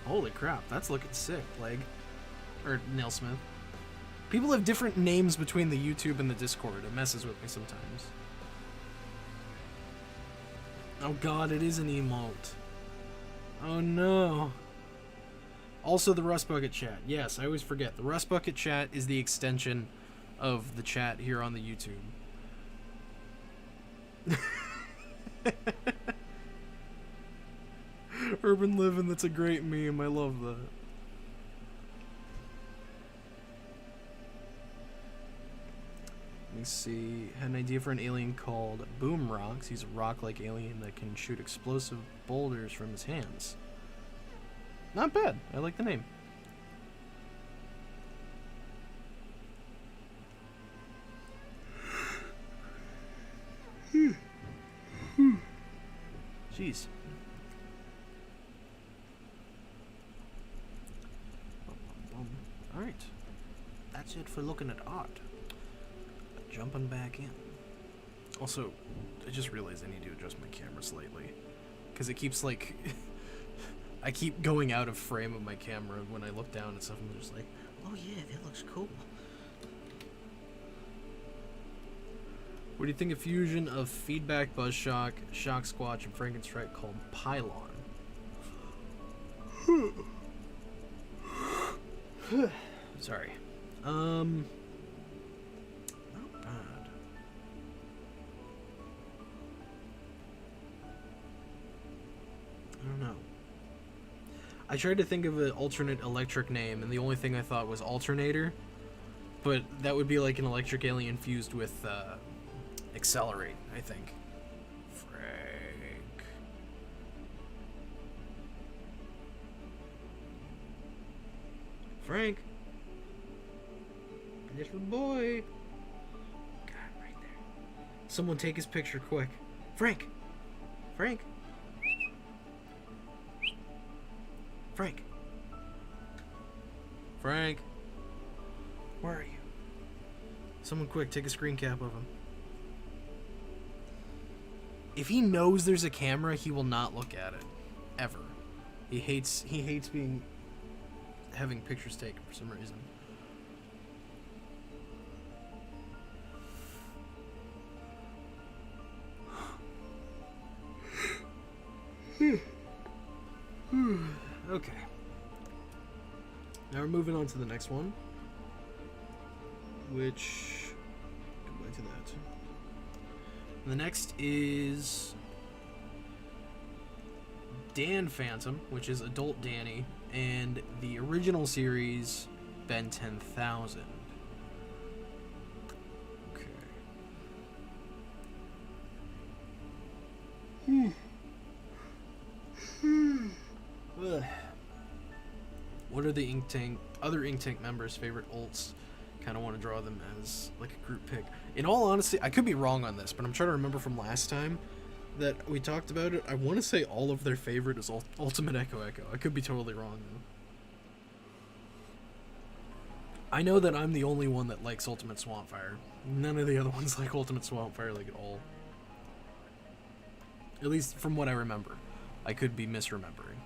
Holy crap, that's looking sick, Plague. Or Nailsmith. People have different names between the YouTube and the Discord. It messes with me sometimes. Oh god, it is an emote. Oh no. Also the Rust Bucket chat. Yes, I always forget. The Rust Bucket chat is the extension of the chat here on the YouTube. Urban Living, that's a great meme. I love that. Let me see. Had an idea for an alien called Boom Rocks. He's a rock-like alien that can shoot explosive boulders from his hands. Not bad. I like the name. Jeez. Alright. That's it for looking at art. Jumping back in. Also, I just realized I need to adjust my camera slightly. Because it keeps, like... I keep going out of frame of my camera when I look down at stuff and I'm just like, oh yeah, that looks cool. What do you think of fusion of Feedback, Buzzshock, Shock Squatch, and Frankenstrike called Pylon? Sorry. Not bad. I don't know. I tried to think of an alternate electric name, and the only thing I thought was Alternator, but that would be like an electric alien fused with Accelerate, I think. Frank. Frank. Little boy. God, right there. Someone take his picture quick. Frank. Frank. Frank. Frank. Where are you? Someone quick, take a screen cap of him. If he knows there's a camera, he will not look at it. Ever. He hates having pictures taken for some reason. Okay. Now we're moving on to the next one. Which... Go back to that. The next is... Dan Phantom, which is Adult Danny, and the original series, Ben 10,000. Okay. Ugh. What are the other Ink Tank members' favorite ults? Kind of want to draw them as like a group pick. In all honesty, I could be wrong on this, but I'm trying to remember from last time that we talked about it. I want to say all of their favorite is Ultimate Echo Echo. I could be totally wrong though. I know that I'm the only one that likes Ultimate Swampfire. None of the other ones like Ultimate Swampfire like at all. At least from what I remember. I could be misremembering.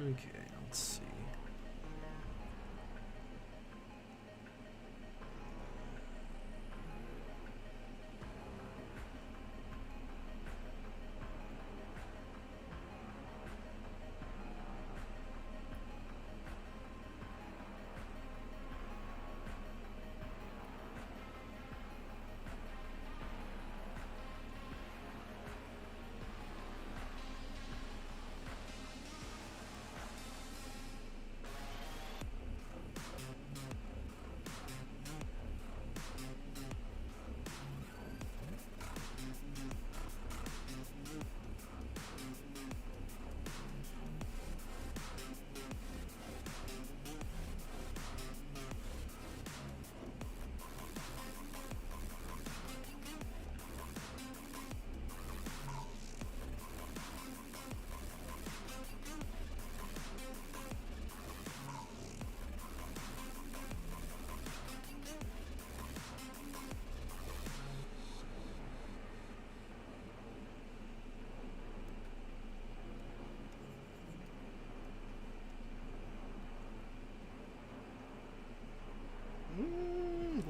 Okay, let's see.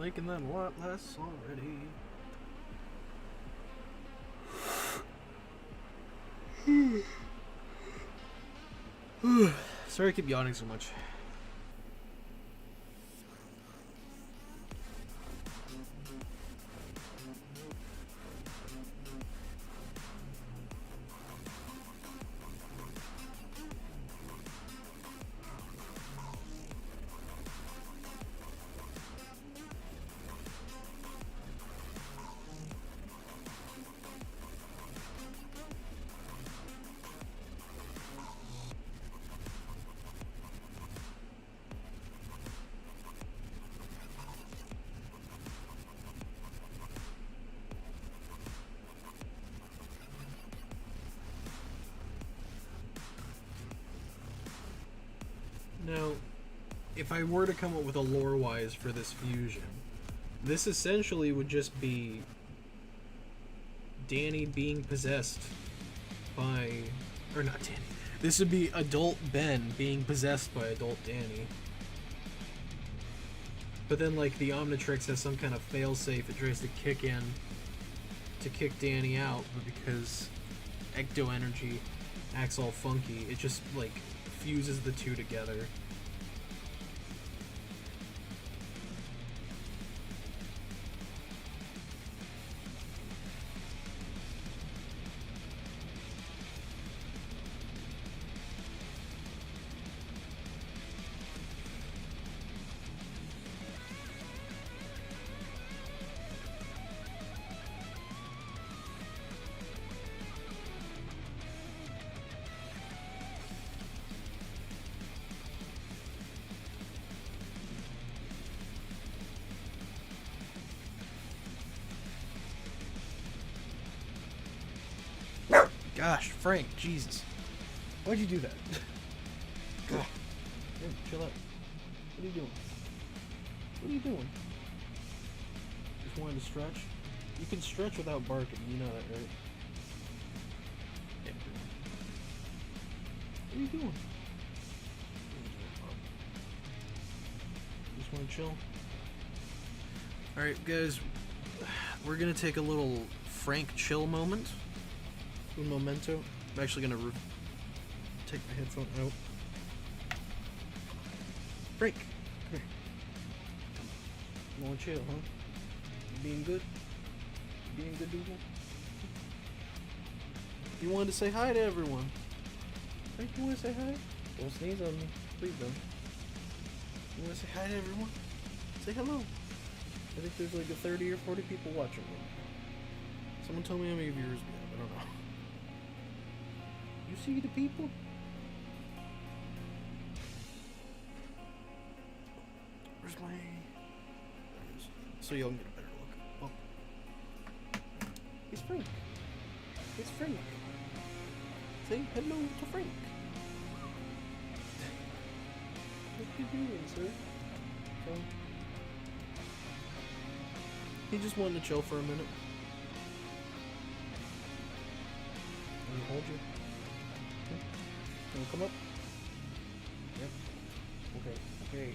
liking that a lot less already. Sorry I keep yawning so much. Now, if I were to come up with a lore-wise for this fusion, this essentially would just be Danny being possessed by... Or not Danny. This would be adult Ben being possessed by adult Danny. But then, like, the Omnitrix has some kind of failsafe it tries to kick in to kick Danny out, but because Ecto Energy acts all funky, it just, like, fuses the two together. Gosh, Frank, Jesus. Why'd you do that? God. Here, chill out. What are you doing? What are you doing? Just wanted to stretch? You can stretch without barking, you know that, right? Yeah. What are you doing? Just want to chill? Alright, guys. We're gonna take a little Frank chill moment. Un momento. I'm actually gonna take my headphone out. Frank, come here. You wanna chill, huh? You being good? You being good, people? You wanted to say hi to everyone. Frank, you wanna say hi? Don't sneeze on me. Please don't. You wanna say hi to everyone? Say hello. I think there's like 30 or 40 people watching me. Someone tell me how many viewers we have. I don't know. You see the people? Where's my... There it is. So y'all can get a better look. Oh. It's Frank. It's Frank. Say hello to Frank. What you doing, sir? Oh. He just wanted to chill for a minute. Let me hold you. Wanna come up? Yep. Okay.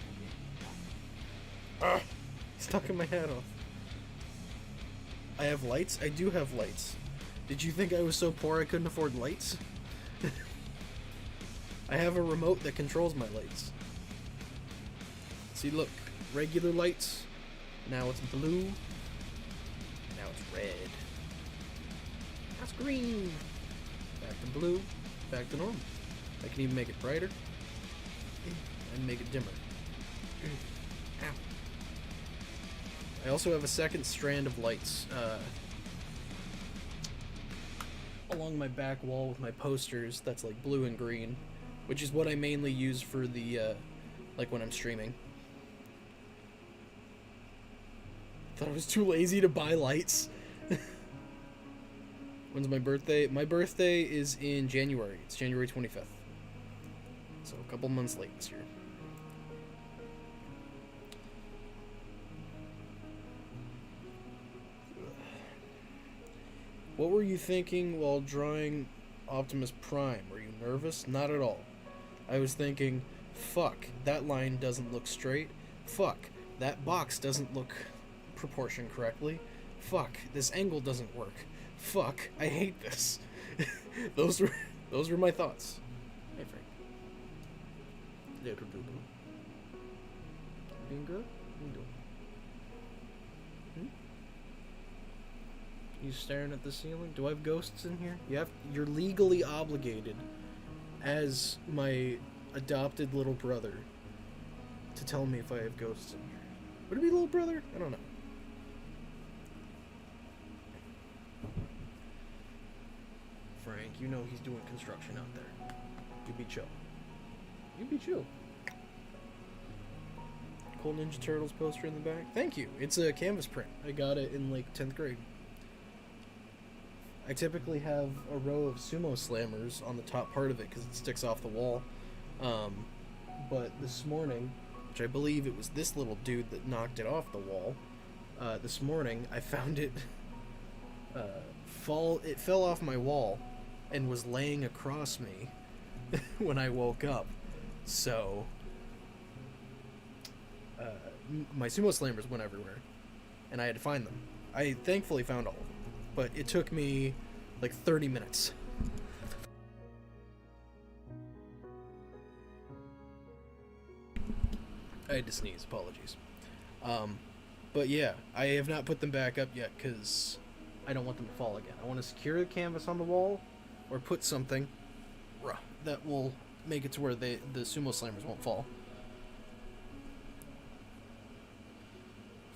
Ah! Stuck in my head off. I have lights? I do have lights. Did you think I was so poor I couldn't afford lights? I have a remote that controls my lights. See, look. Regular lights. Now it's blue. Now it's red. That's green. Back to blue. Back to normal. I can even make it brighter and make it dimmer. Ow. I also have a second strand of lights along my back wall with my posters that's like blue and green, which is what I mainly use for the like when I'm streaming. Thought I was too lazy to buy lights. When's my birthday? My birthday is in January. It's January 25th. So a couple months late this year. What were you thinking while drawing Optimus Prime? Were you nervous? Not at all. I was thinking, fuck, that line doesn't look straight. Fuck, that box doesn't look proportion correctly. Fuck, this angle doesn't work. Fuck, I hate this. those were my thoughts. Hey, Frank. Little boo-boo. Being good? What you doing? You staring at the ceiling? Do I have ghosts in here? You're legally obligated as my adopted little brother to tell me if I have ghosts in here. Would it be little brother? I don't know. Frank, you know he's doing construction out there. You be chill. You be chill. Cool Ninja Turtles poster in the back. Thank you. It's a canvas print. I got it in like 10th grade. I typically have a row of sumo slammers on the top part of it because it sticks off the wall. But this morning, which I believe it was this little dude that knocked it off the wall, this morning I found it it fell off my wall and was laying across me when I woke up. So my sumo slammers went everywhere and I had to find them. I thankfully found all of them, but it took me like 30 minutes. I had to sneeze, apologies. But yeah, I have not put them back up yet because I don't want them to fall again. I want to secure the canvas on the wall or put something that will make it to where the sumo slammers won't fall.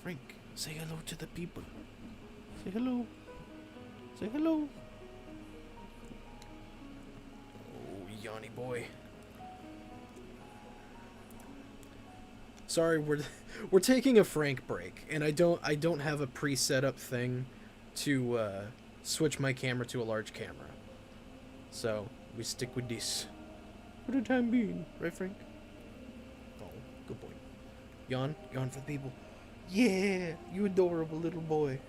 Frank, say hello to the people. Say hello. Say hello. Oh, Yanni boy. Sorry, we're taking a Frank break, and I don't have a pre-set up thing to switch my camera to a large camera. So we stick with this for the time being, right, Frank? Oh, good boy. Yawn for the people. Yeah, you adorable little boy.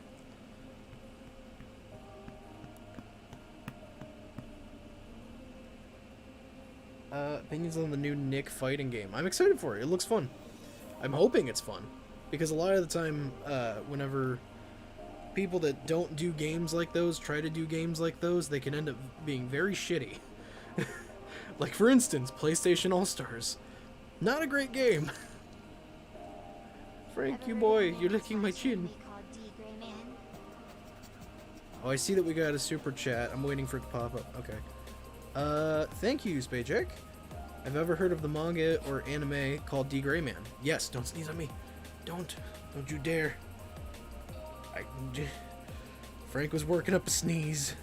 Opinions on the new Nick fighting game. I'm excited for it. It looks fun. I'm hoping it's fun. Because a lot of the time, whenever people that don't do games like those try to do games like those, they can end up being very shitty. Like, for instance, PlayStation All-Stars. Not a great game. Frank, you boy, you're licking my chin. Oh, I see that we got a super chat. I'm waiting for it to pop up. Okay. Thank you, Spayjack. I've ever heard of the manga or anime called D. Gray Man. Yes, don't sneeze on me. Don't you dare. Frank was working up a sneeze.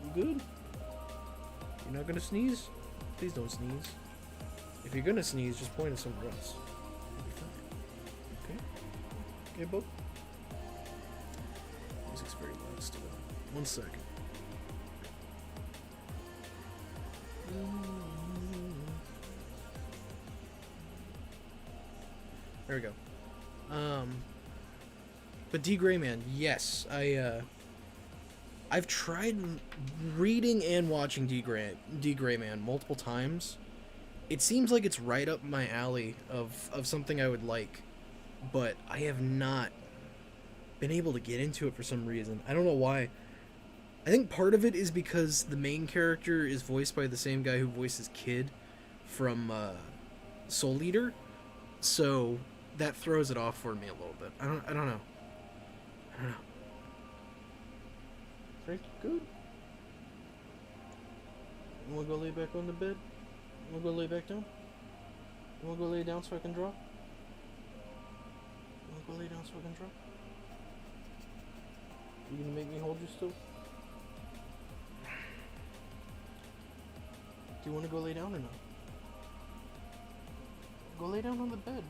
You good? You're not gonna sneeze? Please don't sneeze. If you're gonna sneeze, just point at somewhere else. You'll be fine. Okay? Okay, bub? Music's very loud still. 1 second. There we go. But D. Gray Man, yes, I've tried reading and watching D. Gray Man multiple times. It seems like it's right up my alley of something I would like, but I have not been able to get into it for some reason. I don't know why. I think part of it is because the main character is voiced by the same guy who voices Kid from Soul Eater, so that throws it off for me a little bit. I don't know. Frank, you good? You wanna go lay back on the bed? You wanna go lay back down? You wanna go lay down so I can draw? You wanna go lay down so I can draw? You gonna make me hold you still? Do you wanna go lay down or not? Go lay down on the bed.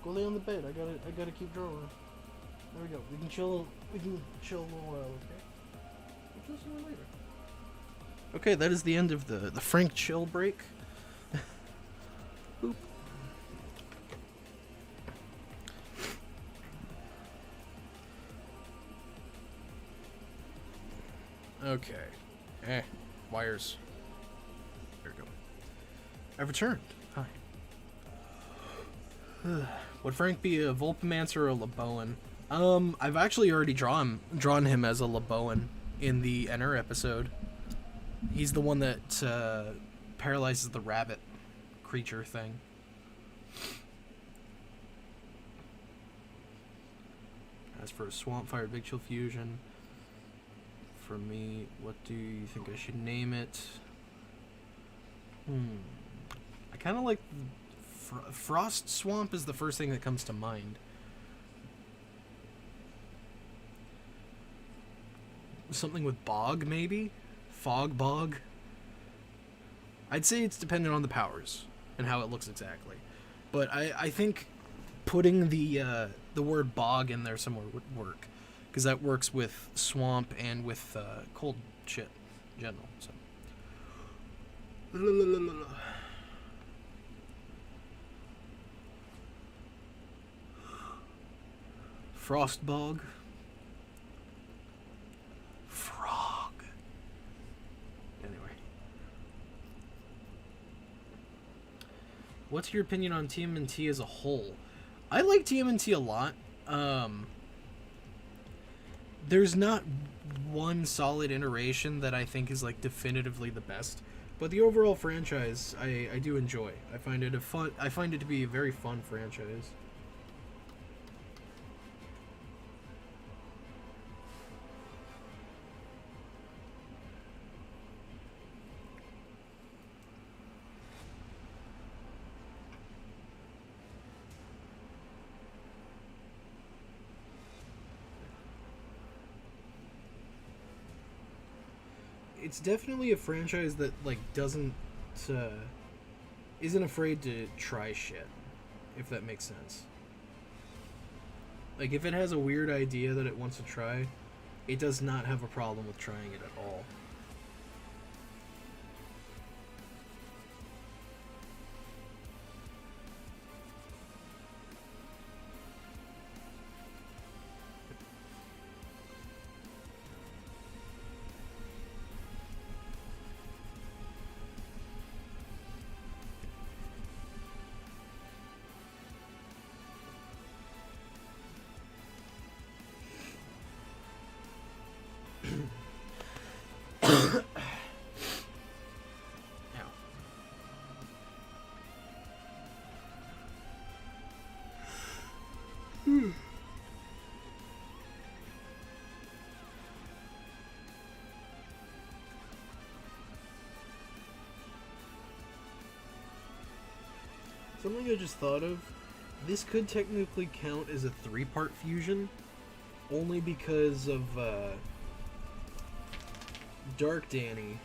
Go lay on the bed. I gotta keep drawing. There we go. We can chill a little while, okay? We'll chill some later. Okay, that is the end of the Frank chill break. Boop. Okay. Wires. There we go. I've returned. Hi. Would Frank be a Vulpamance or a Laboan? I've actually already drawn him as a Laboan in the Enter episode. He's the one that paralyzes the rabbit creature thing. As for a Swamp Fire Big Chill Fusion, for me, what do you think I should name it? I kind of like Frost Swamp is the first thing that comes to mind. Something with bog, maybe? Fog bog? I'd say it's dependent on the powers and how it looks exactly. But I think putting the word bog in there somewhere would work. Because that works with swamp and with cold shit in general. So. Frost bog. Frog. Anyway. What's your opinion on TMNT as a whole? I like TMNT a lot. There's not one solid iteration that I think is like definitively the best, but the overall franchise I do enjoy. I find it to be a very fun franchise. It's definitely a franchise that like isn't afraid to try shit, if that makes sense. Like if it has a weird idea that it wants to try, it does not have a problem with trying it at all. Something I just thought of, this could technically count as a 3-part fusion, only because of Dark Danny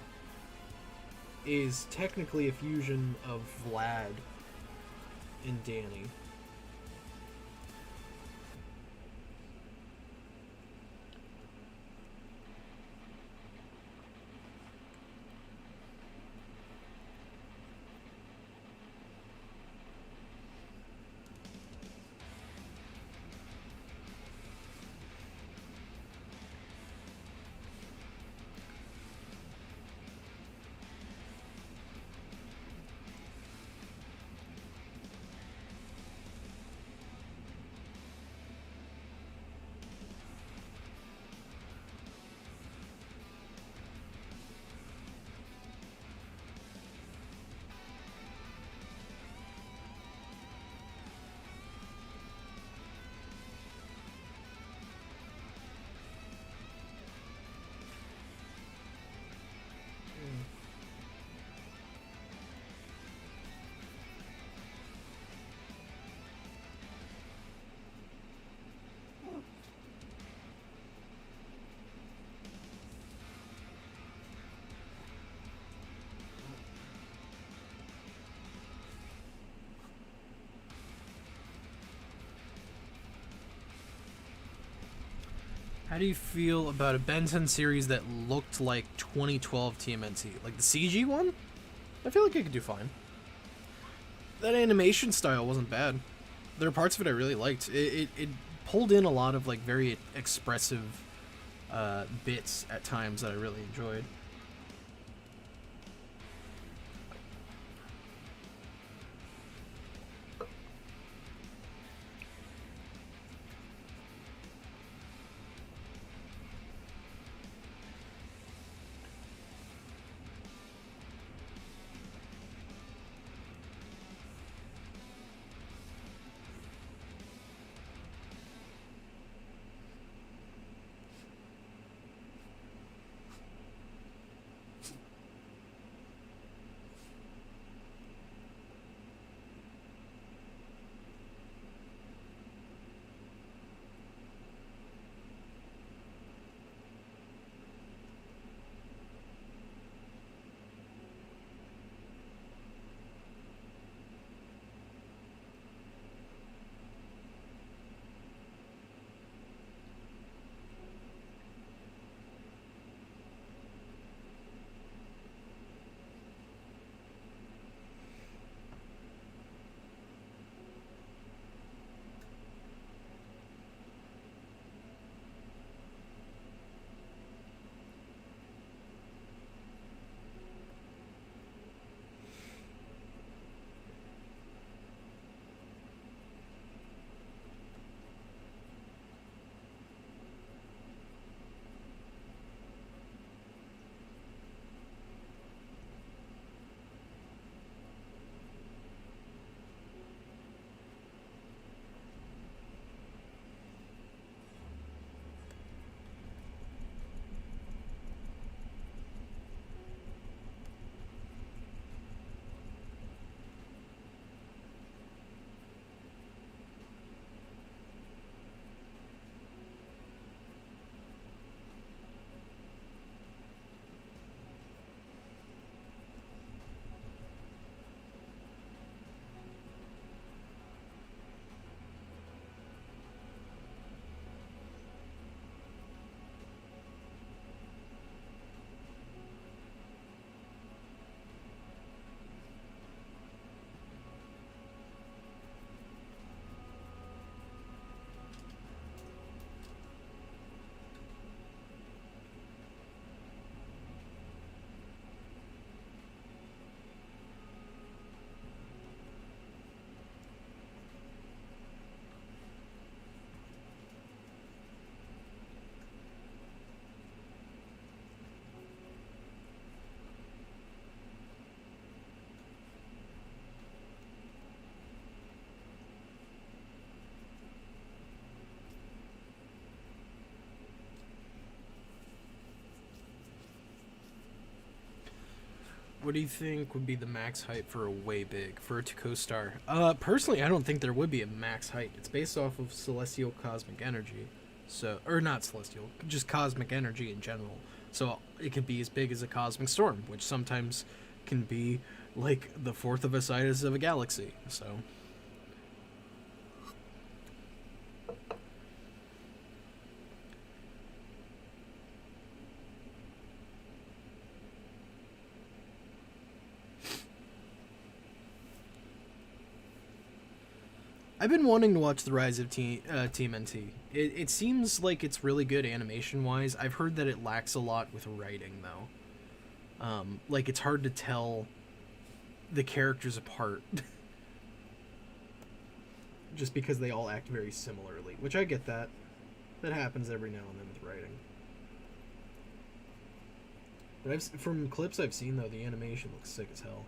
is technically a fusion of Vlad and Danny. How do you feel about a Ben 10 series that looked like 2012 TMNT? Like the CG one? I feel like it could do fine. That animation style wasn't bad. There are parts of it I really liked. It pulled in a lot of like very expressive bits at times that I really enjoyed. What do you think would be the max height for a way big, for it to co-star? Personally, I don't think there would be a max height. It's based off of celestial cosmic energy. So, or not celestial, just cosmic energy in general. So it could be as big as a cosmic storm, which sometimes can be like the fourth of a size of a galaxy. So I've been wanting to watch The Rise of Team NT. It seems like it's really good animation-wise. I've heard that it lacks a lot with writing, though. Like, it's hard to tell the characters apart. Just because they all act very similarly. Which I get that. That happens every now and then with writing. But from clips I've seen, though, the animation looks sick as hell.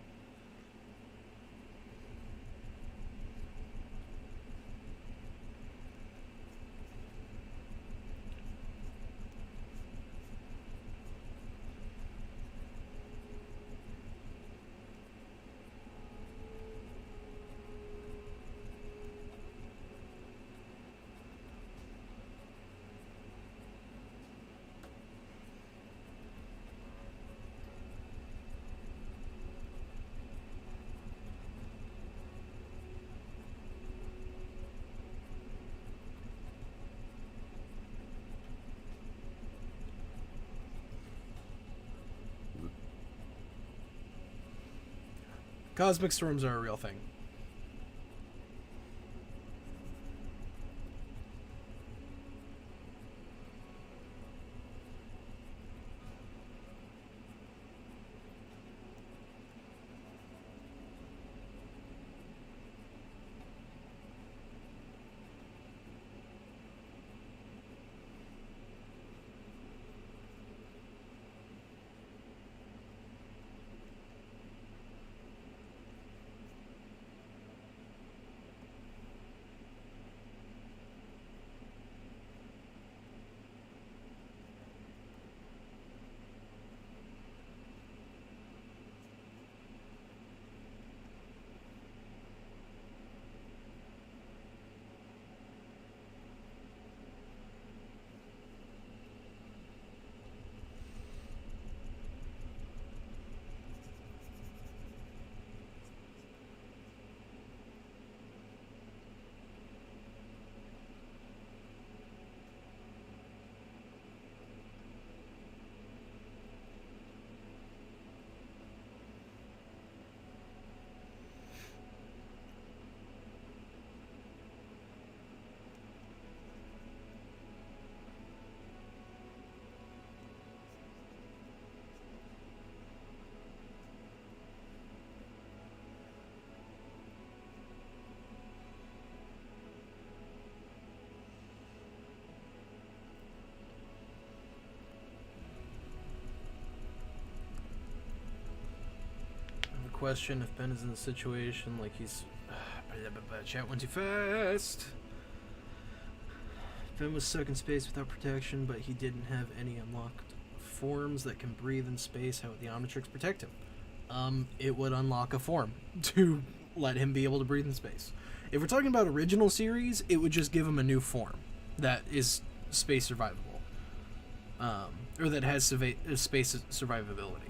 Cosmic storms are a real thing. Question if Ben is in a situation like he's chat went too fast. Ben was stuck in space without protection, but he didn't have any unlocked forms that can breathe in space. How would the Omnitrix protect him? It would unlock a form to let him be able to breathe in space. If we're talking about original series, it would just give him a new form that is space survivable, or that has space survivability.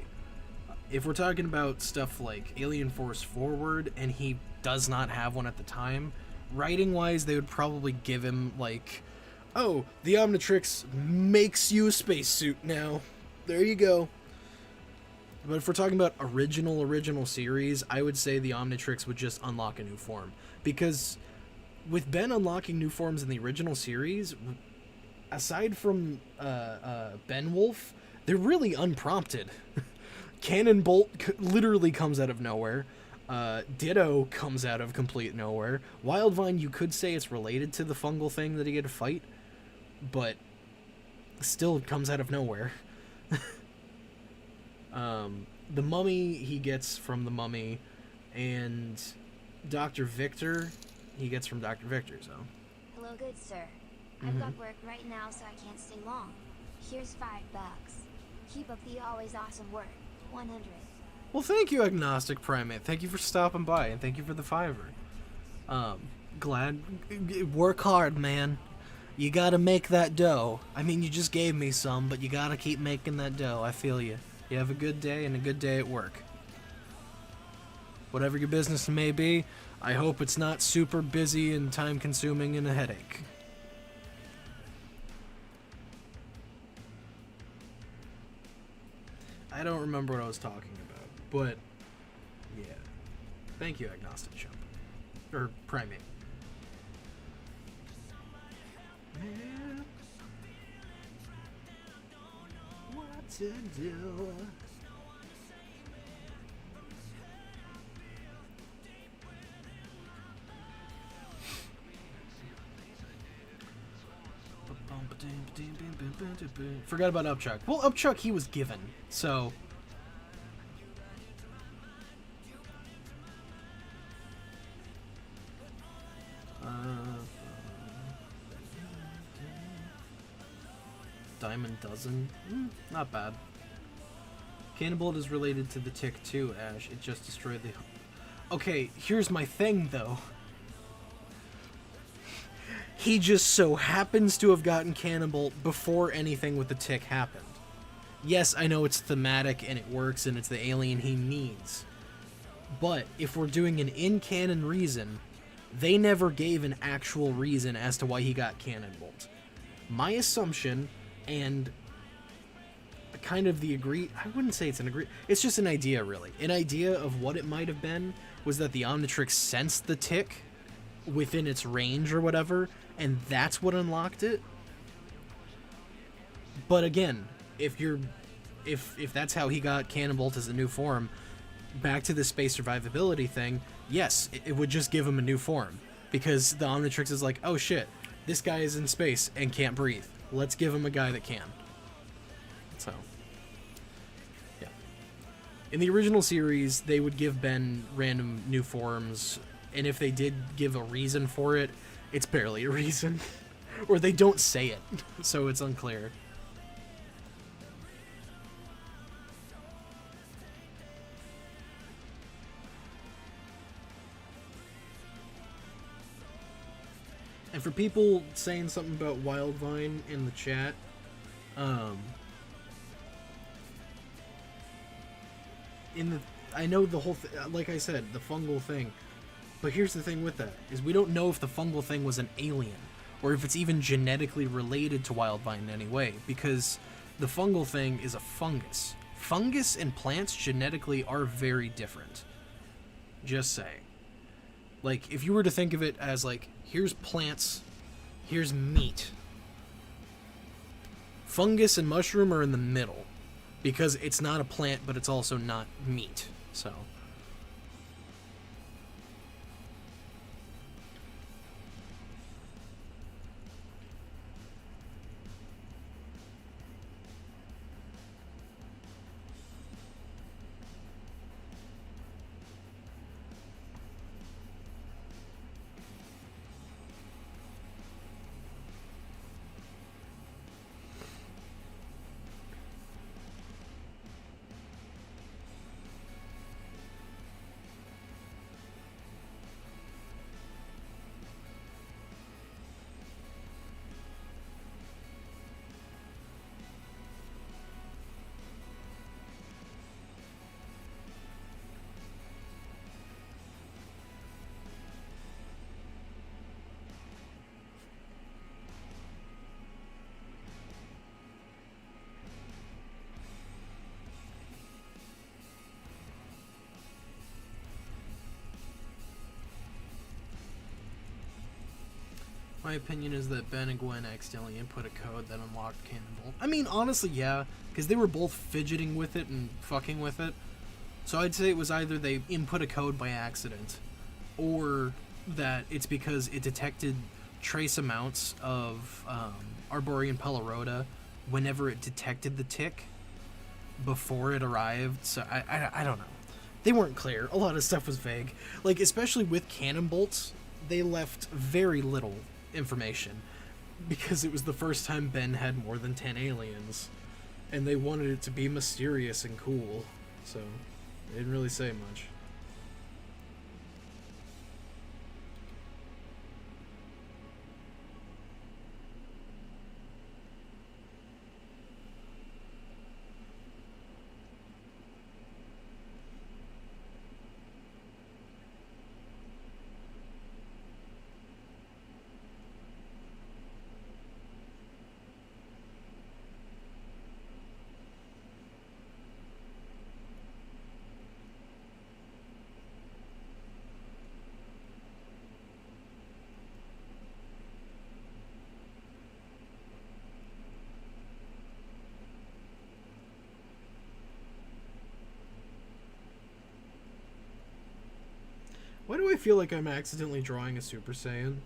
If we're talking about stuff like Alien Force Forward, and he does not have one at the time, writing-wise, they would probably give him, like, oh, the Omnitrix makes you a spacesuit now. There you go. But if we're talking about original series, I would say the Omnitrix would just unlock a new form. Because with Ben unlocking new forms in the original series, aside from Ben Wolf, they're really unprompted. Cannon Bolt literally comes out of nowhere. Ditto comes out of complete nowhere. Wildvine, you could say it's related to the fungal thing that he had to fight, but still comes out of nowhere. The Mummy he gets from the Mummy, and Dr. Victor he gets from Dr. Victor, so. Hello, good sir. I've got work right now, so I can't stay long. Here's $5. Keep up the always awesome work. 100. Well, thank you, Agnostic Primate. Thank you for stopping by, and thank you for the $5. Glad. Work hard, man. You gotta make that dough. I mean, you just gave me some, but you gotta keep making that dough. I feel you. You have a good day and a good day at work. Whatever your business may be, I hope it's not super busy and time-consuming and a headache. I don't remember what I was talking about, but yeah. Thank you, Agnostic Chump. Or Primate. Man, what to do? Forgot about Upchuck. Well, Upchuck he was given, so... Diamond Dozen? Not bad. Cannonbolt is related to the tick too, Ash. It just destroyed the... Okay, here's my thing, though. He just so happens to have gotten Cannonbolt before anything with the tick happened. Yes, I know it's thematic and it works and it's the alien he needs. But if we're doing an in-canon reason, they never gave an actual reason as to why he got Cannonbolt. My assumption, and kind of the I wouldn't say it's it's just an idea, really. An idea of what it might have been was that the Omnitrix sensed the tick within its range or whatever, and that's what unlocked it. But again, if that's how he got Cannonbolt as a new form, back to the space survivability thing, yes, it would just give him a new form, because the Omnitrix is like, oh shit, this guy is in space and can't breathe. Let's give him a guy that can. So, yeah. In the original series, they would give Ben random new forms, and if they did give a reason for it, it's barely a reason. Or they don't say it, so it's unclear. And for people saying something about Wildvine in the chat, I know the whole like I said, the fungal thing, but here's the thing with that, is we don't know if the fungal thing was an alien, or if it's even genetically related to Wildvine in any way, because the fungal thing is a fungus. Fungus and plants genetically are very different. Just saying. Like, if you were to think of it as, like, here's plants, here's meat. Fungus and mushroom are in the middle, because it's not a plant, but it's also not meat, so... My opinion is that Ben and Gwen accidentally input a code that unlocked Cannonbolt. I mean, honestly, yeah, because they were both fidgeting with it and fucking with it. So I'd say it was either they input a code by accident, or that it's because it detected trace amounts of Arborean Pelorota whenever it detected the tick before it arrived. So I don't know. They weren't clear. A lot of stuff was vague. Like, especially with Cannonbolts, they left very little information, because it was the first time Ben had more than 10 aliens, and they wanted it to be mysterious and cool, so... They didn't really say much. Why do I feel like I'm accidentally drawing a Super Saiyan?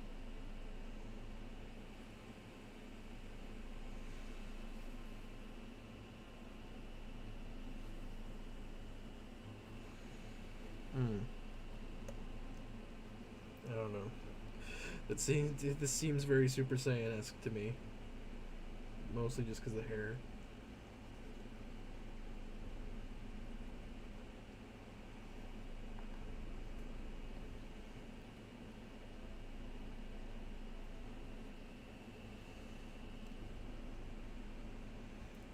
I don't know. This seems very Super Saiyan-esque to me. Mostly just because of the hair.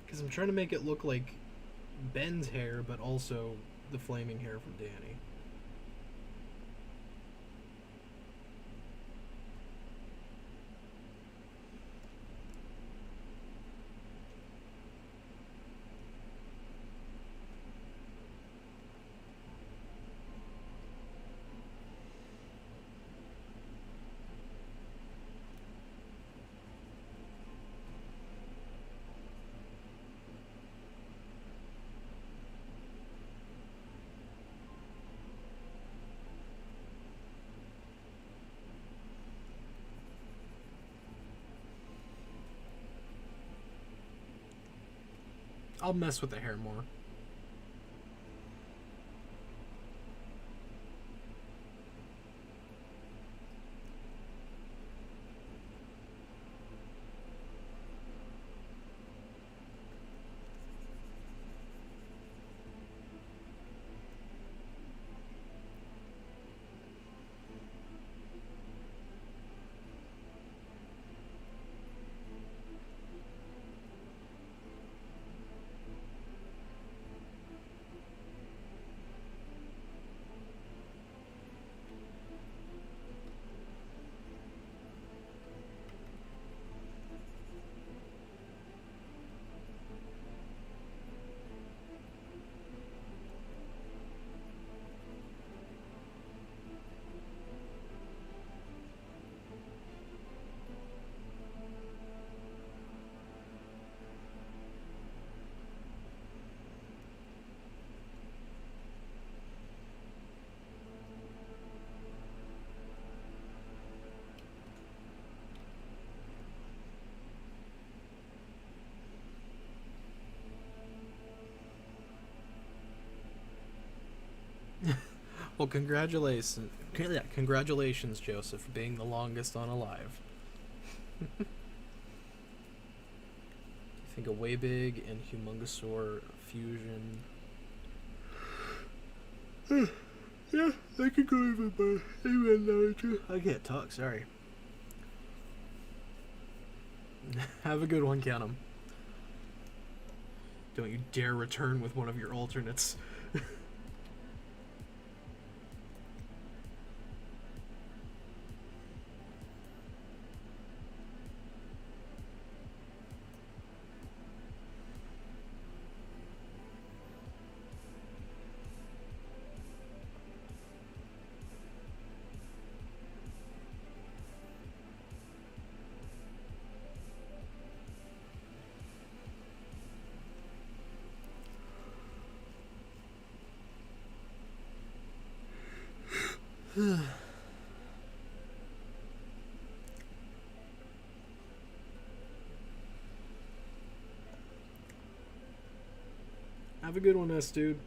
Because I'm trying to make it look like Ben's hair, but also the flaming hair from Danny. I'll mess with the hair more. Well, congratulations, Joseph, for being the longest on Alive. I think a way big and Humongousaur fusion. Yeah, I could go even larger. I can't talk, sorry. Have a good one, count 'em. Don't you dare return with one of your alternates. Have a good one, dude.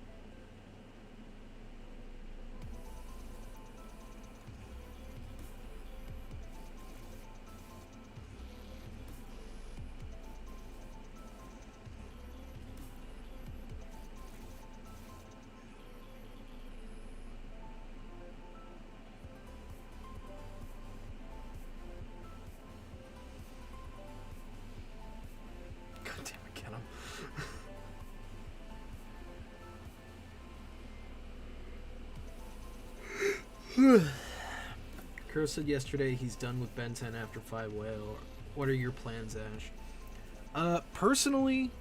Kuro said yesterday he's done with Ben 10 after 5 Whale. What are your plans, Ash? Personally,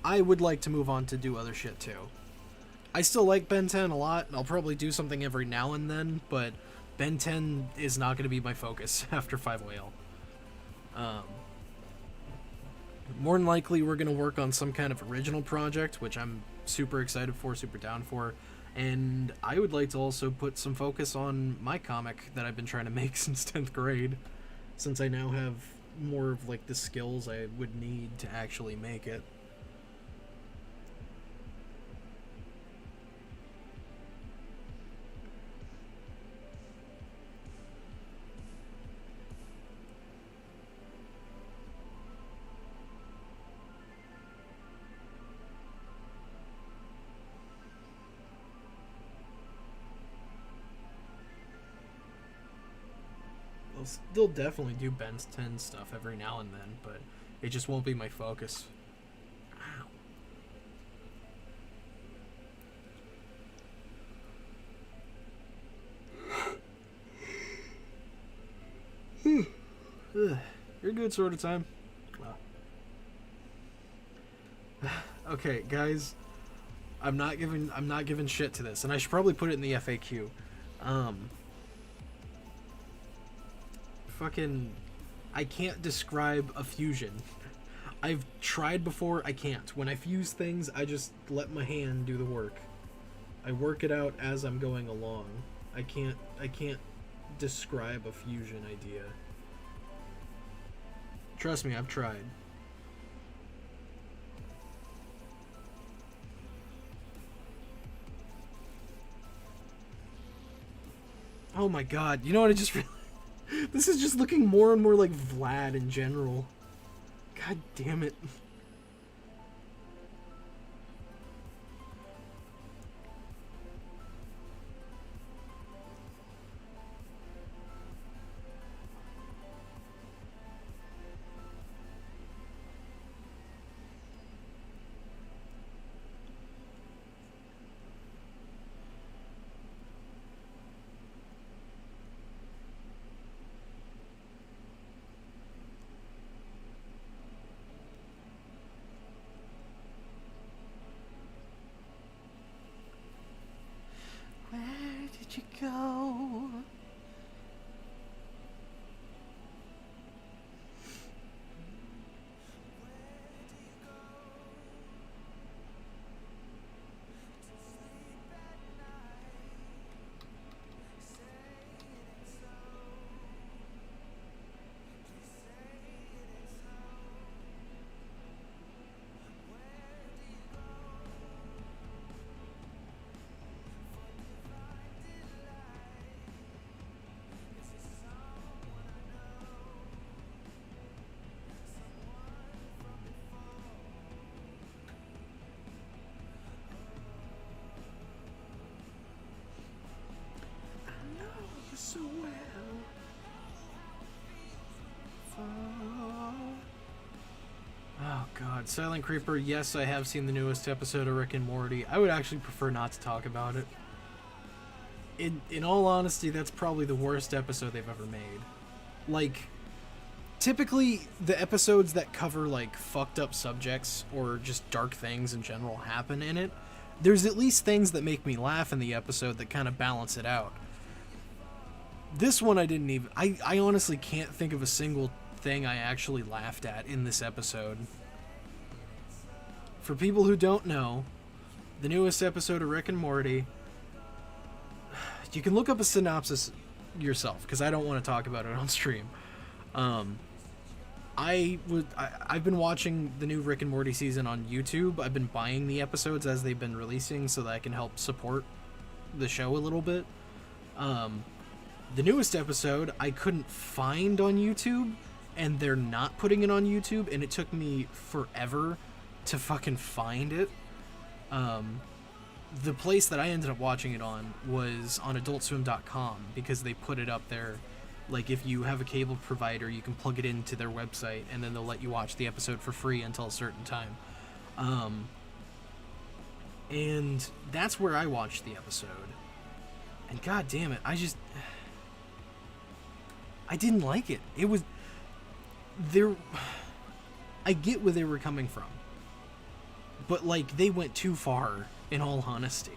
I would like to move on to do other shit too. I still like Ben 10 a lot, and I'll probably do something every now and then, but Ben 10 is not going to be my focus after 5 Whale. More than likely, we're going to work on some kind of original project, which I'm super excited for, super down for. And I would like to also put some focus on my comic that I've been trying to make since 10th grade, since I now have more of like the skills I would need to actually make it. I'll still definitely do Ben's 10 stuff every now and then, but it just won't be my focus. Ow. You're good sort of time. Okay, guys. I'm not giving shit to this, and I should probably put it in the FAQ. I can't describe a fusion. I've tried before, I can't. When I fuse things, I just let my hand do the work. I work it out as I'm going along. I can't describe a fusion idea. Trust me, I've tried. Oh my god, you know what I just realized? This is just looking more and more like Vlad in general. God damn it. Where did you go? So well. Oh god, Silent Creeper, yes, I have seen the newest episode of Rick and Morty. I would actually prefer not to talk about it. In all honesty, that's probably the worst episode they've ever made. Like, typically the episodes that cover like fucked up subjects or just dark things in general happen in it. There's at least things that make me laugh in the episode that kind of balance it out. This one I didn't even... I honestly can't think of a single thing I actually laughed at in this episode. For people who don't know, the newest episode of Rick and Morty... You can look up a synopsis yourself, because I don't want to talk about it on stream. I've been watching the new Rick and Morty season on YouTube. I've been buying the episodes as they've been releasing so that I can help support the show a little bit. The newest episode I couldn't find on YouTube, and they're not putting it on YouTube, and it took me forever to fucking find it. The place that I ended up watching it on was on AdultSwim.com, because they put it up there. Like, if you have a cable provider, you can plug it into their website, and then they'll let you watch the episode for free until a certain time. And that's where I watched the episode. And god damn it, I didn't like it. It was there. I get where they were coming from, but like they went too far. In all honesty,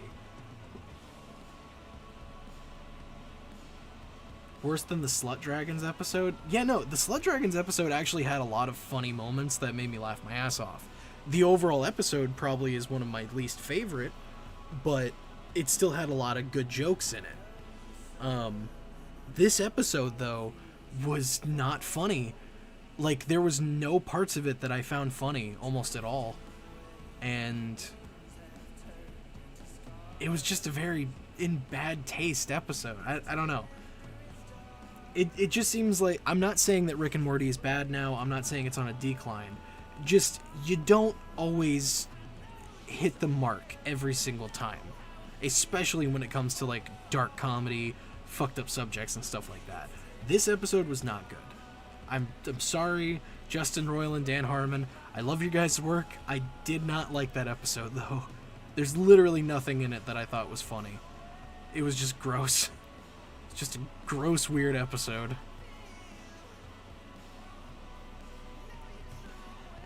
worse than the Slut Dragons episode. Yeah, no, the Slut Dragons episode actually had a lot of funny moments that made me laugh my ass off. The overall episode probably is one of my least favorite, but it still had a lot of good jokes in it. This episode, though, was not funny. Like, there was no parts of it that I found funny, almost at all. And it was just a very in bad taste episode. I don't know. It just seems like, I'm not saying that Rick and Morty is bad now. I'm not saying it's on a decline. Just, you don't always hit the mark every single time. Especially when it comes to, like, dark comedy, fucked up subjects, and stuff like that. This episode was not good. I'm sorry, Justin Roiland and Dan Harmon. I love your guys' work. I did not like that episode, though. There's literally nothing in it that I thought was funny. It was just gross. It's just a gross, weird episode.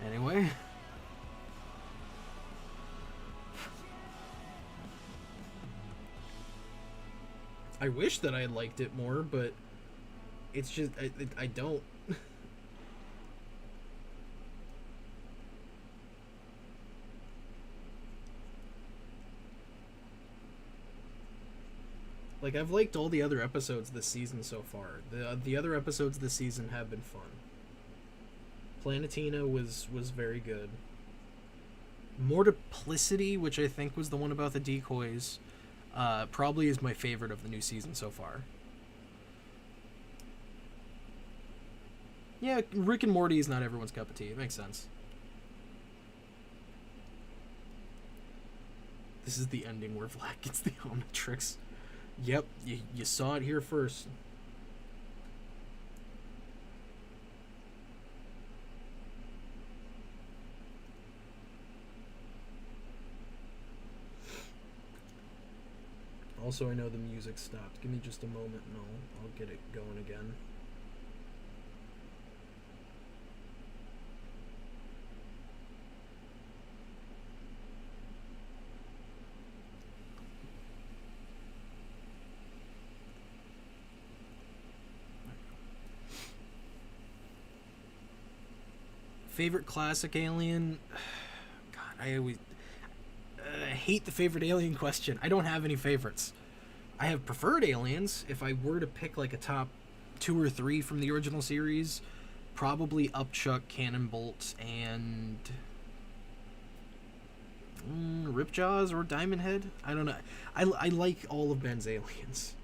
Anyway. I wish that I liked it more, but it's just, I don't. Like, I've liked all the other episodes this season so far. The other episodes this season have been fun. Planetina was very good. Mortiplicity, which I think was the one about the decoys, probably is my favorite of the new season so far. Yeah, Rick and Morty is not everyone's cup of tea. It makes sense. This is the ending where Vlad gets the Omnitrix. Yep, you saw it here first. Also, I know the music stopped. Give me just a moment and I'll get it going again. Favorite classic alien? God, I always hate the favorite alien question. I don't have any favorites. I have preferred aliens. If I were to pick like a top 2 or 3 from the original series, probably Upchuck, Cannonbolt, and Ripjaws or Diamond Head. I don't know. I like all of Ben's aliens.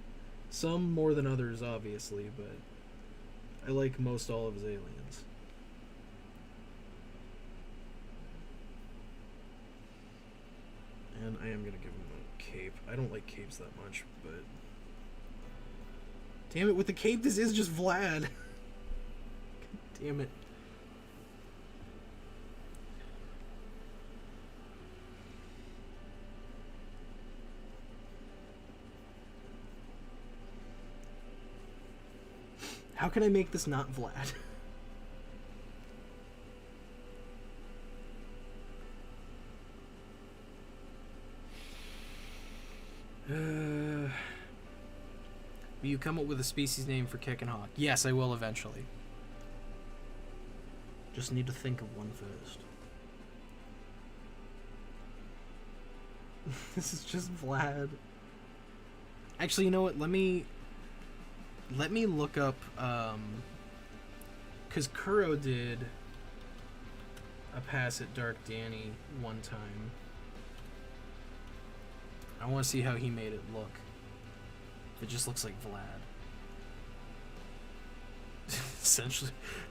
Some more than others, obviously, but I like most all of his aliens. And I am going to give him a cape. I don't like capes that much, but... Damn it, with the cape, this is just Vlad. God damn it. How can I make this not Vlad? Will you come up with a species name for Kick and Hawk? Yes, I will eventually. Just need to think of one first. This is just Vlad. Actually, you know what? Let me look up, because Kuro did a pass at Dark Danny one time. I want to see how he made it look. It just looks like Vlad. It's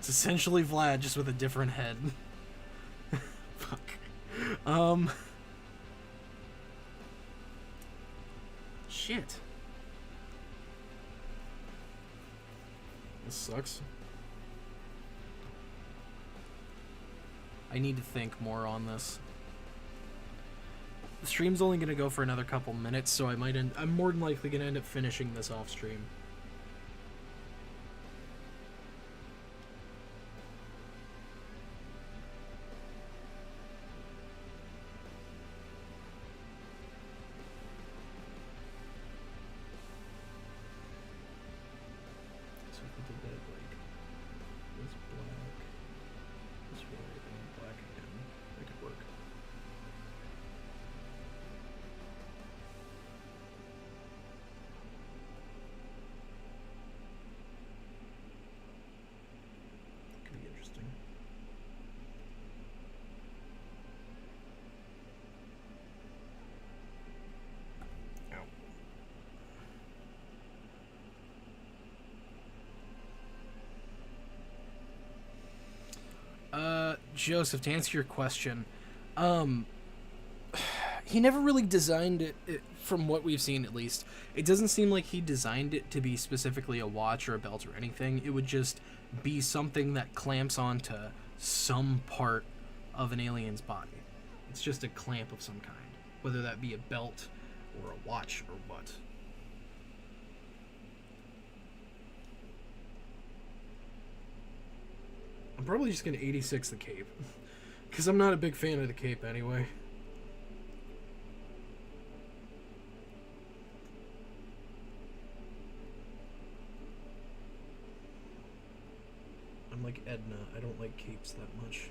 essentially Vlad, just with a different head. Fuck. Shit. This sucks. I need to think more on this. The stream's only gonna go for another couple minutes, so I'm more than likely gonna end up finishing this off stream. So if we did that like this black, this white, and black again, that could work. Could be interesting. Ow. Joseph, to answer your question, he never really designed it, from what we've seen at least. It doesn't seem like he designed it to be specifically a watch or a belt or anything. It would just be something that clamps onto some part of an alien's body. It's just a clamp of some kind, whether that be a belt or a watch or what. I'm probably just going to 86 the cape, because I'm not a big fan of the cape anyway. I'm like Edna, I don't like capes that much.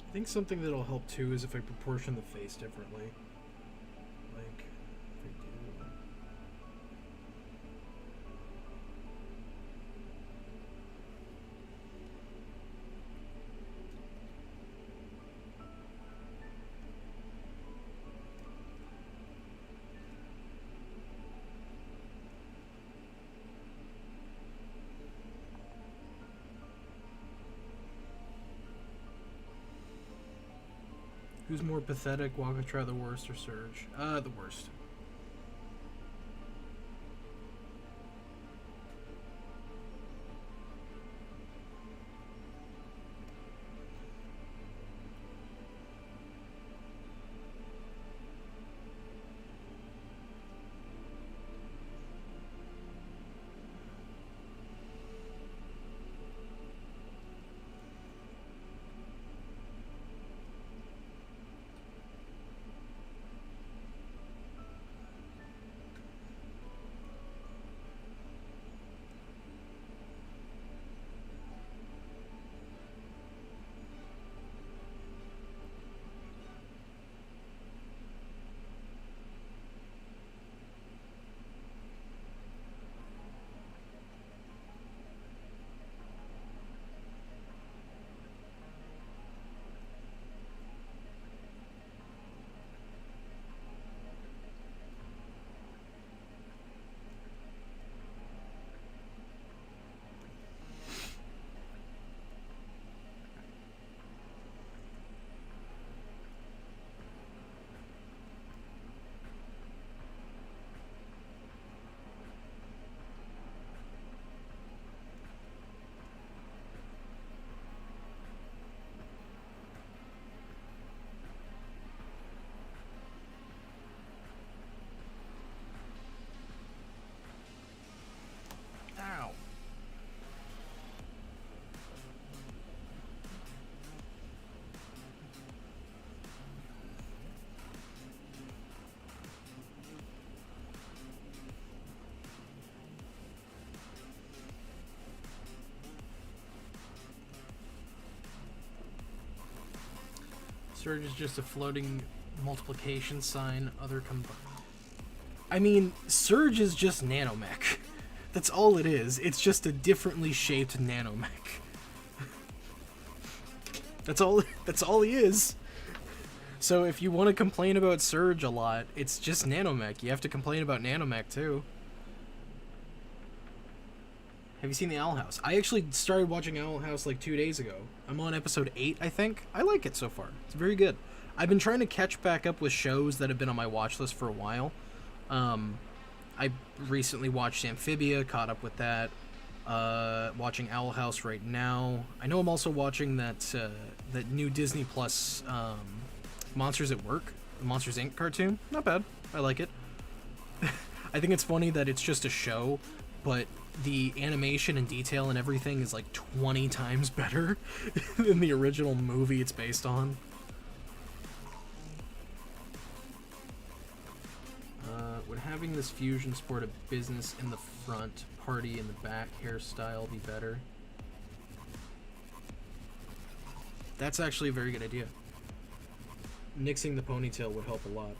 I think something that'll help too is if I proportion the face differently. Like, if I do... Who's more pathetic, Wakatra the worst or Surge? The worst. Surge is just a floating multiplication sign. Other I mean, Surge is just nanomech. That's all it is. It's just a differently shaped nanomech. That's all he is. So if you want to complain about Surge a lot, it's just nanomech. You have to complain about nanomech too. Have you seen the Owl House? I actually started watching Owl House like 2 days ago. I'm on episode 8, I think. I like it so far. It's very good. I've been trying to catch back up with shows that have been on my watch list for a while. I recently watched Amphibia, caught up with that. Watching Owl House right now. I know I'm also watching that new Disney Plus Monsters at Work, the Monsters Inc. cartoon. Not bad. I like it. I think it's funny that it's just a show, but the animation and detail and everything is like 20 times better than the original movie it's based on. Would having this fusion sport a business in the front, party in the back hairstyle be better? That's actually a very good idea. Nixing the ponytail would help a lot.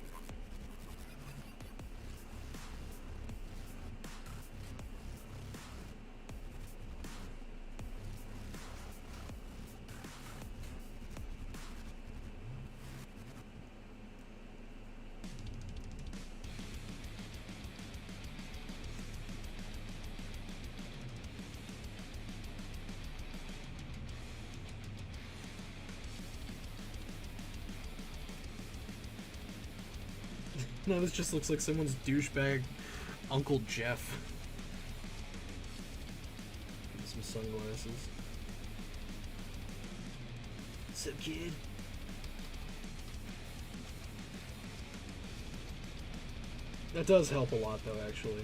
No, this just looks like someone's douchebag Uncle Jeff. Some sunglasses. What's up, kid? That does help a lot, though, actually.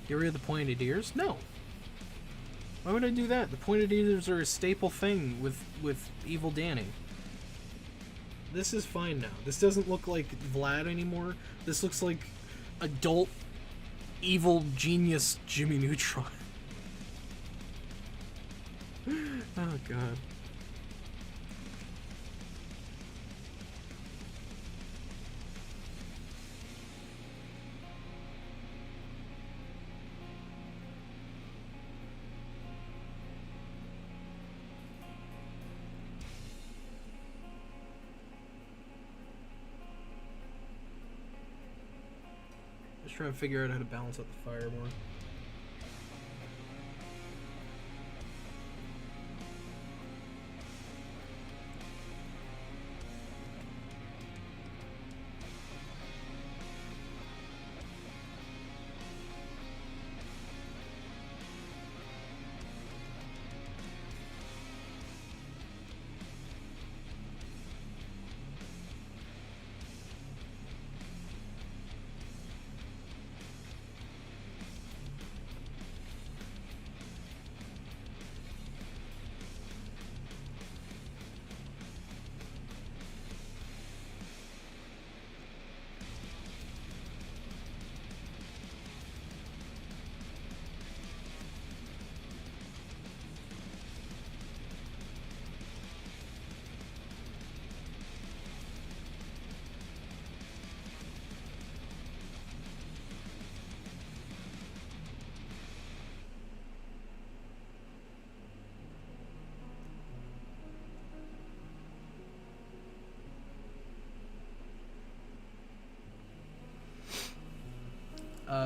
Get rid of the pointed ears? No. Why would I do that? The pointed ears are a staple thing with Evil Danny. This is fine now. This doesn't look like Vlad anymore. This looks like adult evil genius Jimmy Neutron. Oh god. Trying to figure out how to balance out the fire more.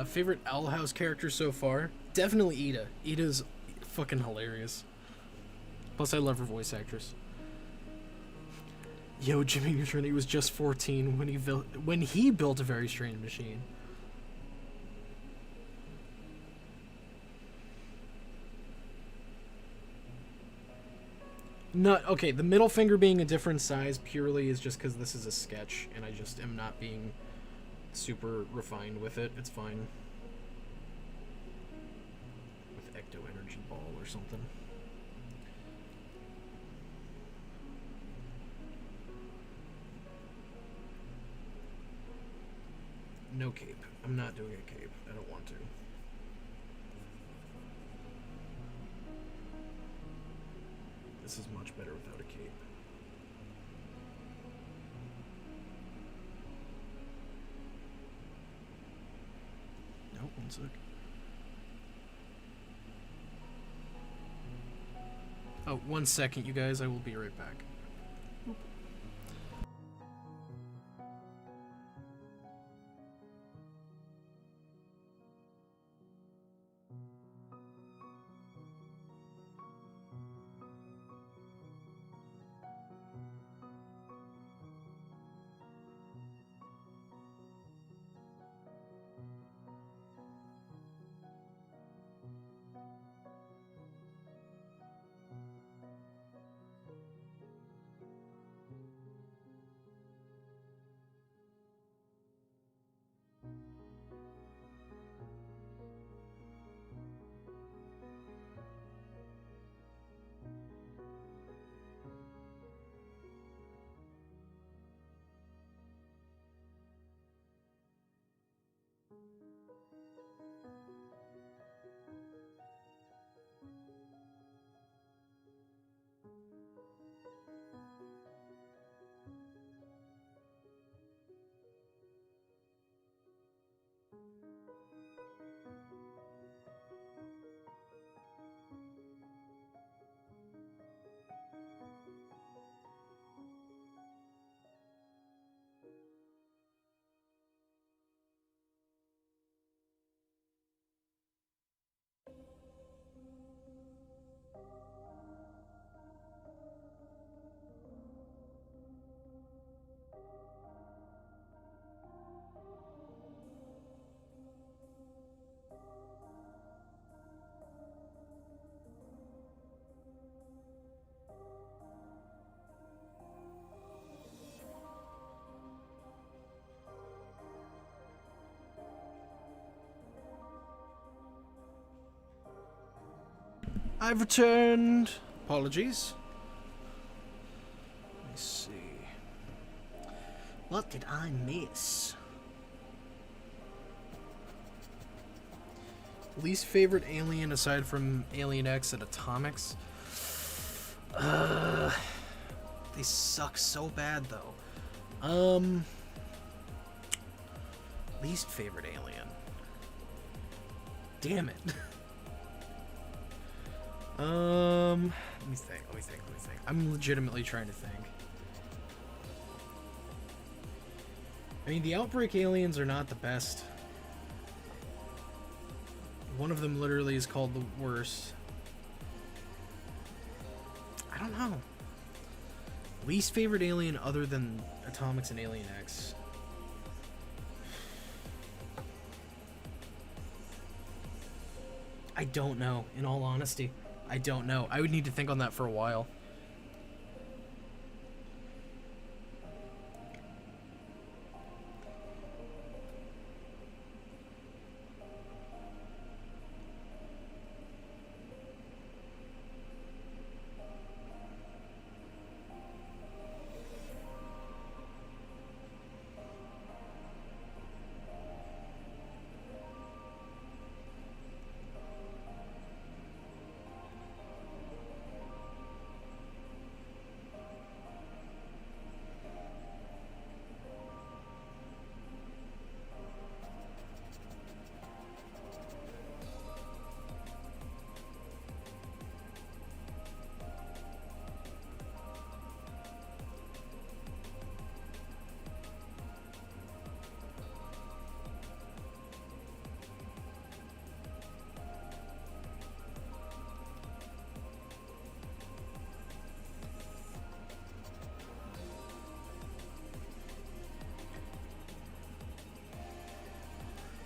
Favorite Owl House character so far? Definitely Ida. Ida's fucking hilarious. Plus, I love her voice actress. Yo, Jimmy Neutron, he was just 14 when he built a very strange machine. Not okay. The middle finger being a different size purely is just because this is a sketch, and I just am not being super refined with it. It's fine. With Ecto Energy Ball or something. No cape. I'm not doing a cape. I don't want to. This is much better without a cape. Nope, one sec. Oh, 1 second, you guys. I will be right back. I've returned. Apologies. Let me see. What did I miss? Least favorite alien aside from Alien X and Atomics? They suck so bad though. Least favorite alien. Damn it. Let me think. I'm legitimately trying to think. I mean, the Outbreak aliens are not the best. One of them literally is called the worst. I don't know. Least favorite alien other than Atomics and Alien X. I don't know, in all honesty. I don't know. I would need to think on that for a while.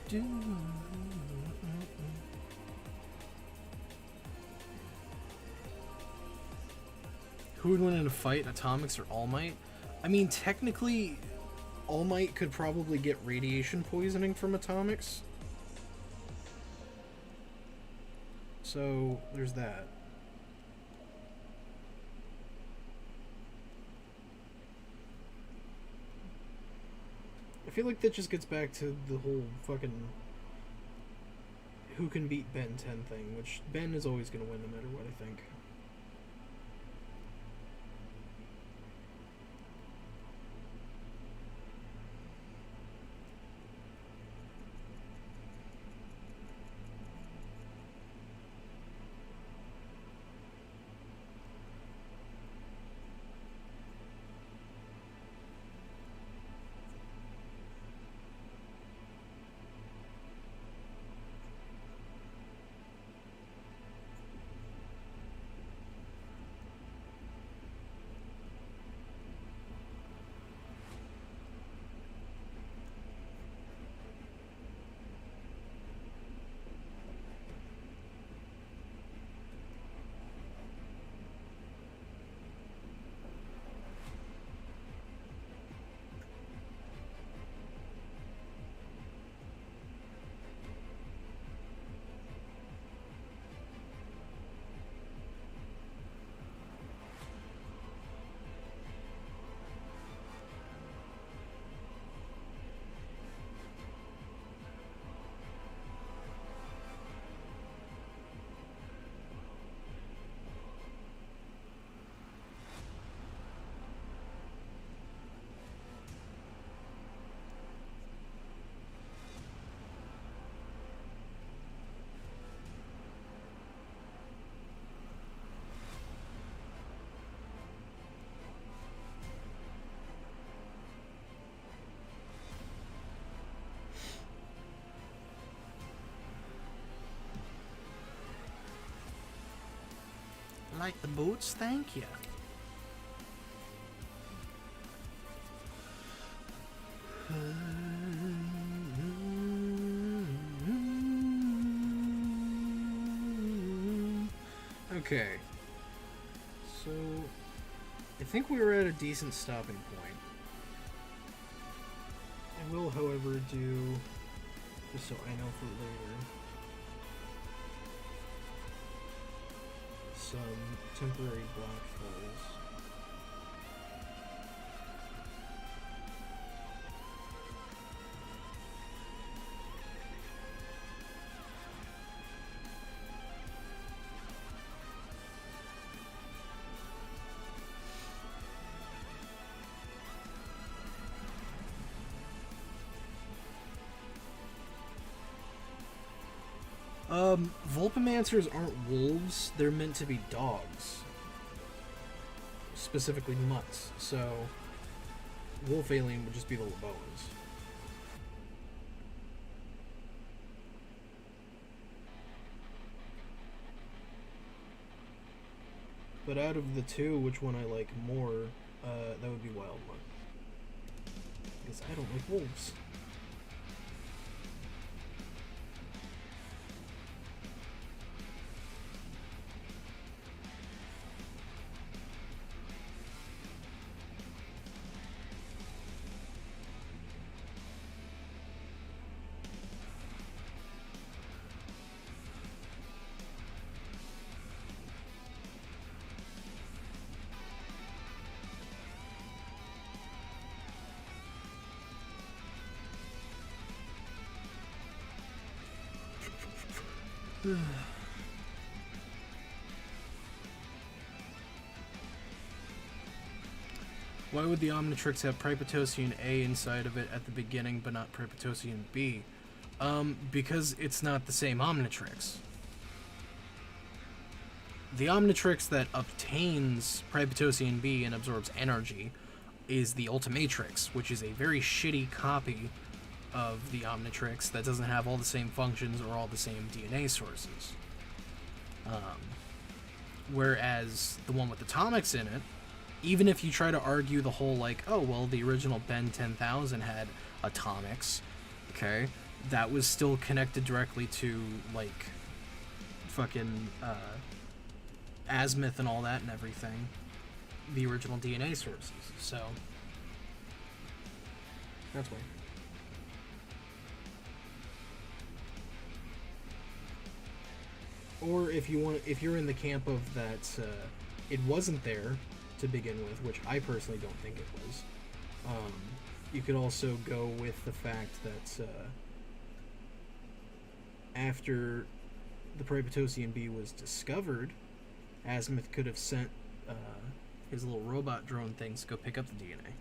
do. Who would win in a fight, Atomics or All Might? I mean, technically, All Might could probably get radiation poisoning from Atomics. So, there's that. I feel like that just gets back to the whole fucking who can beat Ben 10 thing, which Ben is always going to win no matter what, I think. Like the boots? Thank you. Okay. So, I think we were at a decent stopping point. I will, however, do, just so I know for later, some temporary black fills. Vulpamancers aren't wolves, they're meant to be dogs. Specifically mutts, so wolf alien would just be the Laboas. But out of the two, which one I like more, that would be Wild Mutt. Because I don't like wolves. Why would the Omnitrix have Pripytosian A inside of it at the beginning, but not Pripytosian B? Because it's not the same Omnitrix. The Omnitrix that obtains Pripytosian B and absorbs energy is the Ultimatrix, which is a very shitty copy of the Omnitrix that doesn't have all the same functions or all the same DNA sources. Whereas the one with atomics in it, even if you try to argue the whole like, oh well, the original Ben 10,000 had atomics, okay, that was still connected directly to, like, fucking, azimuth and all that and everything. The original DNA sources, so... That's why. Or if you're in the camp of that, it wasn't there to begin with, which I personally don't think it was. You could also go with the fact that after the Pripyatosian B was discovered, Azimuth could have sent his little robot drone things to go pick up the DNA.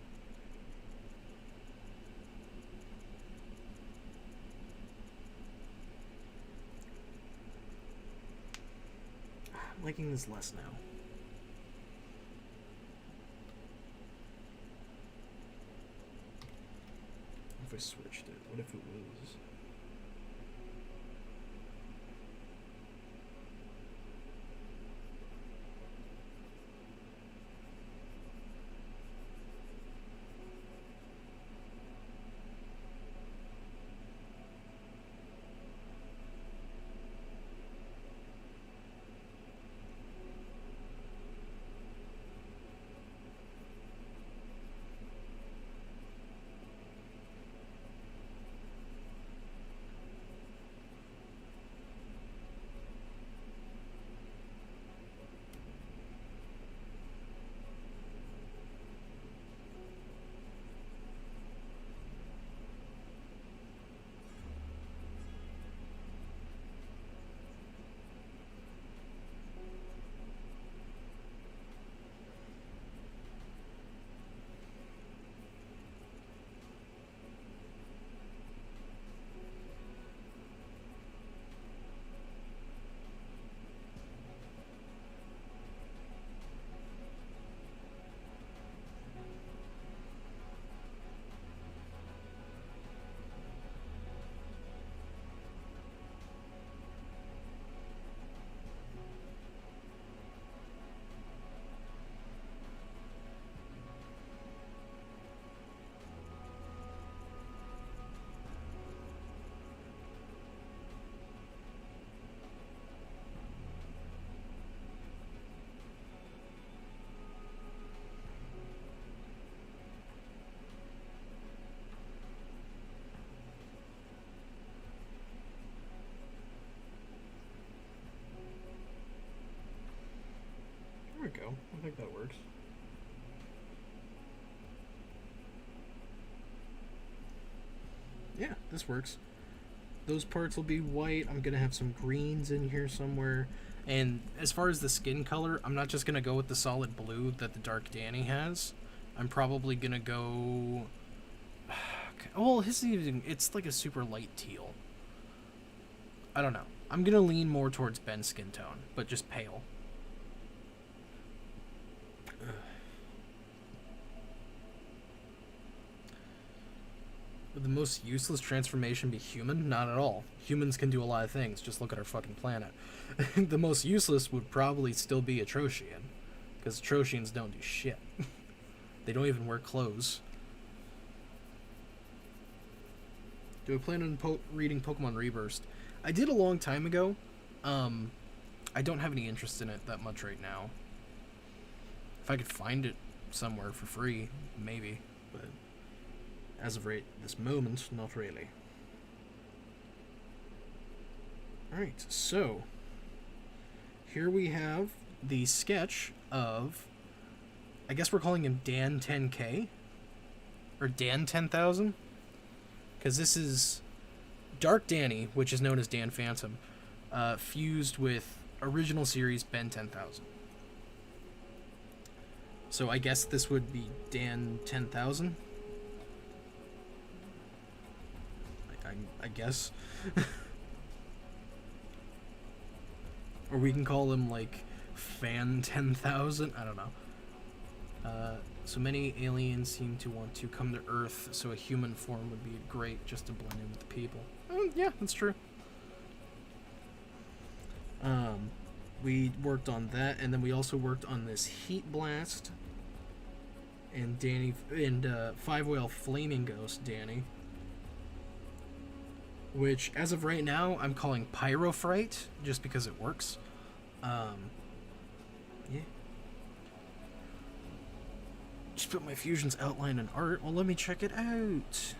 I'm liking this less now. What if I switched it? What if it was... There we go. I think that works. Yeah, this works. Those parts will be white. I'm gonna have some greens in here somewhere. And as far as the skin color, I'm not just gonna go with the solid blue that the Dark Danny has. I'm probably gonna go... Well, his even... It's like a super light teal. I don't know. I'm gonna lean more towards Ben's skin tone, but just pale. Would the most useless transformation be human? Not at all. Humans can do a lot of things. Just look at our fucking planet. The most useless would probably still be Atrocian. Because Atrocians don't do shit. They don't even wear clothes. Do I plan on reading Pokemon Rebirth? I did a long time ago. I don't have any interest in it that much right now. If I could find it somewhere for free, maybe. But as of right this moment, not really. Alright, so here we have the sketch of, I guess we're calling him Dan 10K? Or Dan 10,000? Because this is Dark Danny, which is known as Dan Phantom, fused with original series Ben 10,000. So I guess this would be Dan 10,000? I guess. Or we can call him, like, Fan 10,000? I don't know. So many aliens seem to want to come to Earth, so a human form would be great just to blend in with the people. Yeah, that's true. We worked on that, and then we also worked on this Heat Blast and Danny and Five Whale Flaming Ghost Danny, which as of right now I'm calling Pyrofrite just because it works. Yeah. Just put my fusion's outline and art. Well, let me check it out.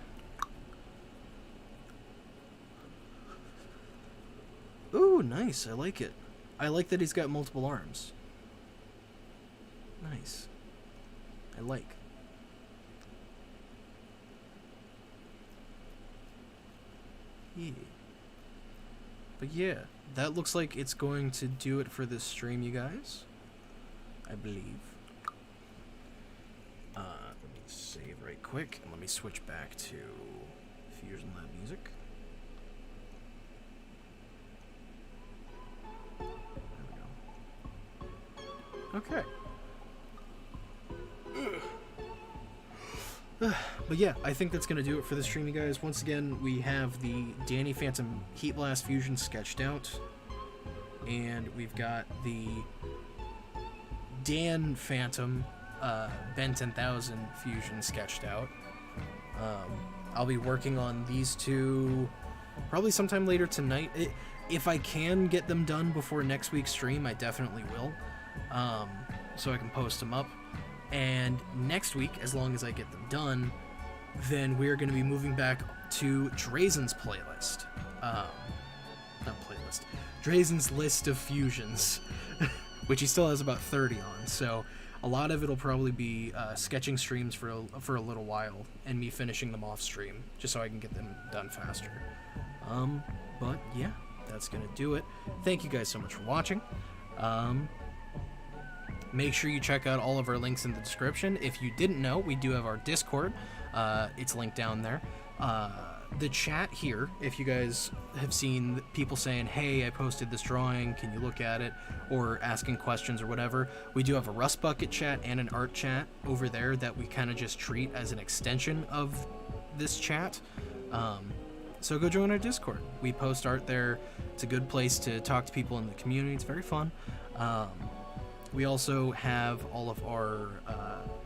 Ooh, nice. I like it. I like that he's got multiple arms. Nice. I like. Yeah. But yeah, that looks like it's going to do it for this stream, you guys. I believe. Let me save right quick, and let me switch back to Fusion Lab music. There we go. Okay. But yeah, I think that's going to do it for the stream, you guys. Once again, we have the Danny Phantom Heat Blast Fusion sketched out. And we've got the Dan Phantom Ben 10,000 Fusion sketched out. I'll be working on these two probably sometime later tonight. If I can get them done before next week's stream, I definitely will. So I can post them up. And next week, as long as I get them done, then we're going to be moving back to Drazen's playlist. Not playlist. Drazen's list of fusions, which he still has about 30 on. So a lot of it'll probably be sketching streams for a little while, and me finishing them off stream, just so I can get them done faster. But yeah, that's going to do it. Thank you guys so much for watching. Make sure you check out all of our links in the description. If you didn't know, we do have our Discord. It's linked down there. The chat here, if you guys have seen people saying, hey, I posted this drawing, can you look at it? Or asking questions or whatever. We do have a Rust Bucket chat and an art chat over there that we kind of just treat as an extension of this chat. So go join our Discord. We post art there. It's a good place to talk to people in the community. It's very fun. We also have all of our,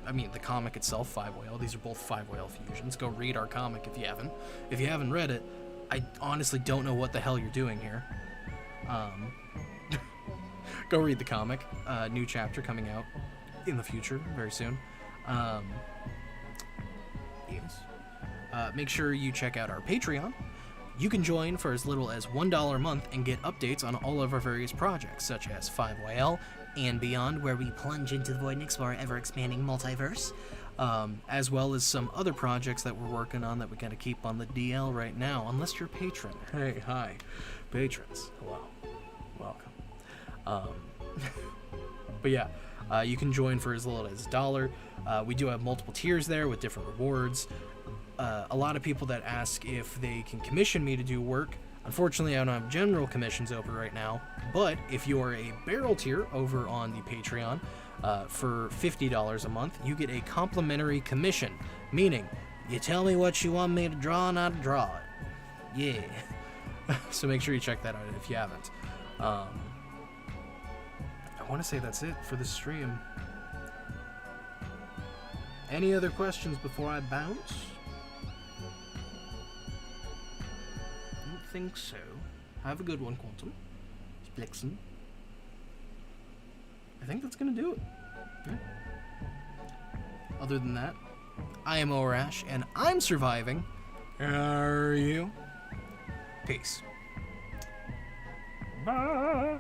the comic itself, 5 Whale. These are both 5 Whale fusions. Go read our comic if you haven't. If you haven't read it, I honestly don't know what the hell you're doing here. Go read the comic. New chapter coming out in the future, very soon. Yes. Make sure you check out our Patreon. You can join for as little as $1 a month and get updates on all of our various projects, such as 5YL and Beyond, where we plunge into the void and explore our ever-expanding multiverse, as well as some other projects that we're working on that we gotta keep on the DL right now, unless you're a patron. Hey, hi. Patrons, hello. Welcome. But yeah, you can join for as little as $1. We do have multiple tiers there with different rewards. A lot of people that ask if they can commission me to do work. Unfortunately, I don't have general commissions open right now, but if you are a barrel tier over on the Patreon, for $50 a month, you get a complimentary commission, meaning you tell me what you want me to draw and I'll draw it. Yeah. So make sure you check that out if you haven't. I want to say that's it for the stream. Any other questions before I bounce? Think so. Have a good one, Quantum. Splixen. I think that's gonna do it. Yeah. Other than that, I am Orash, and I'm surviving. Are you? Peace. Bye.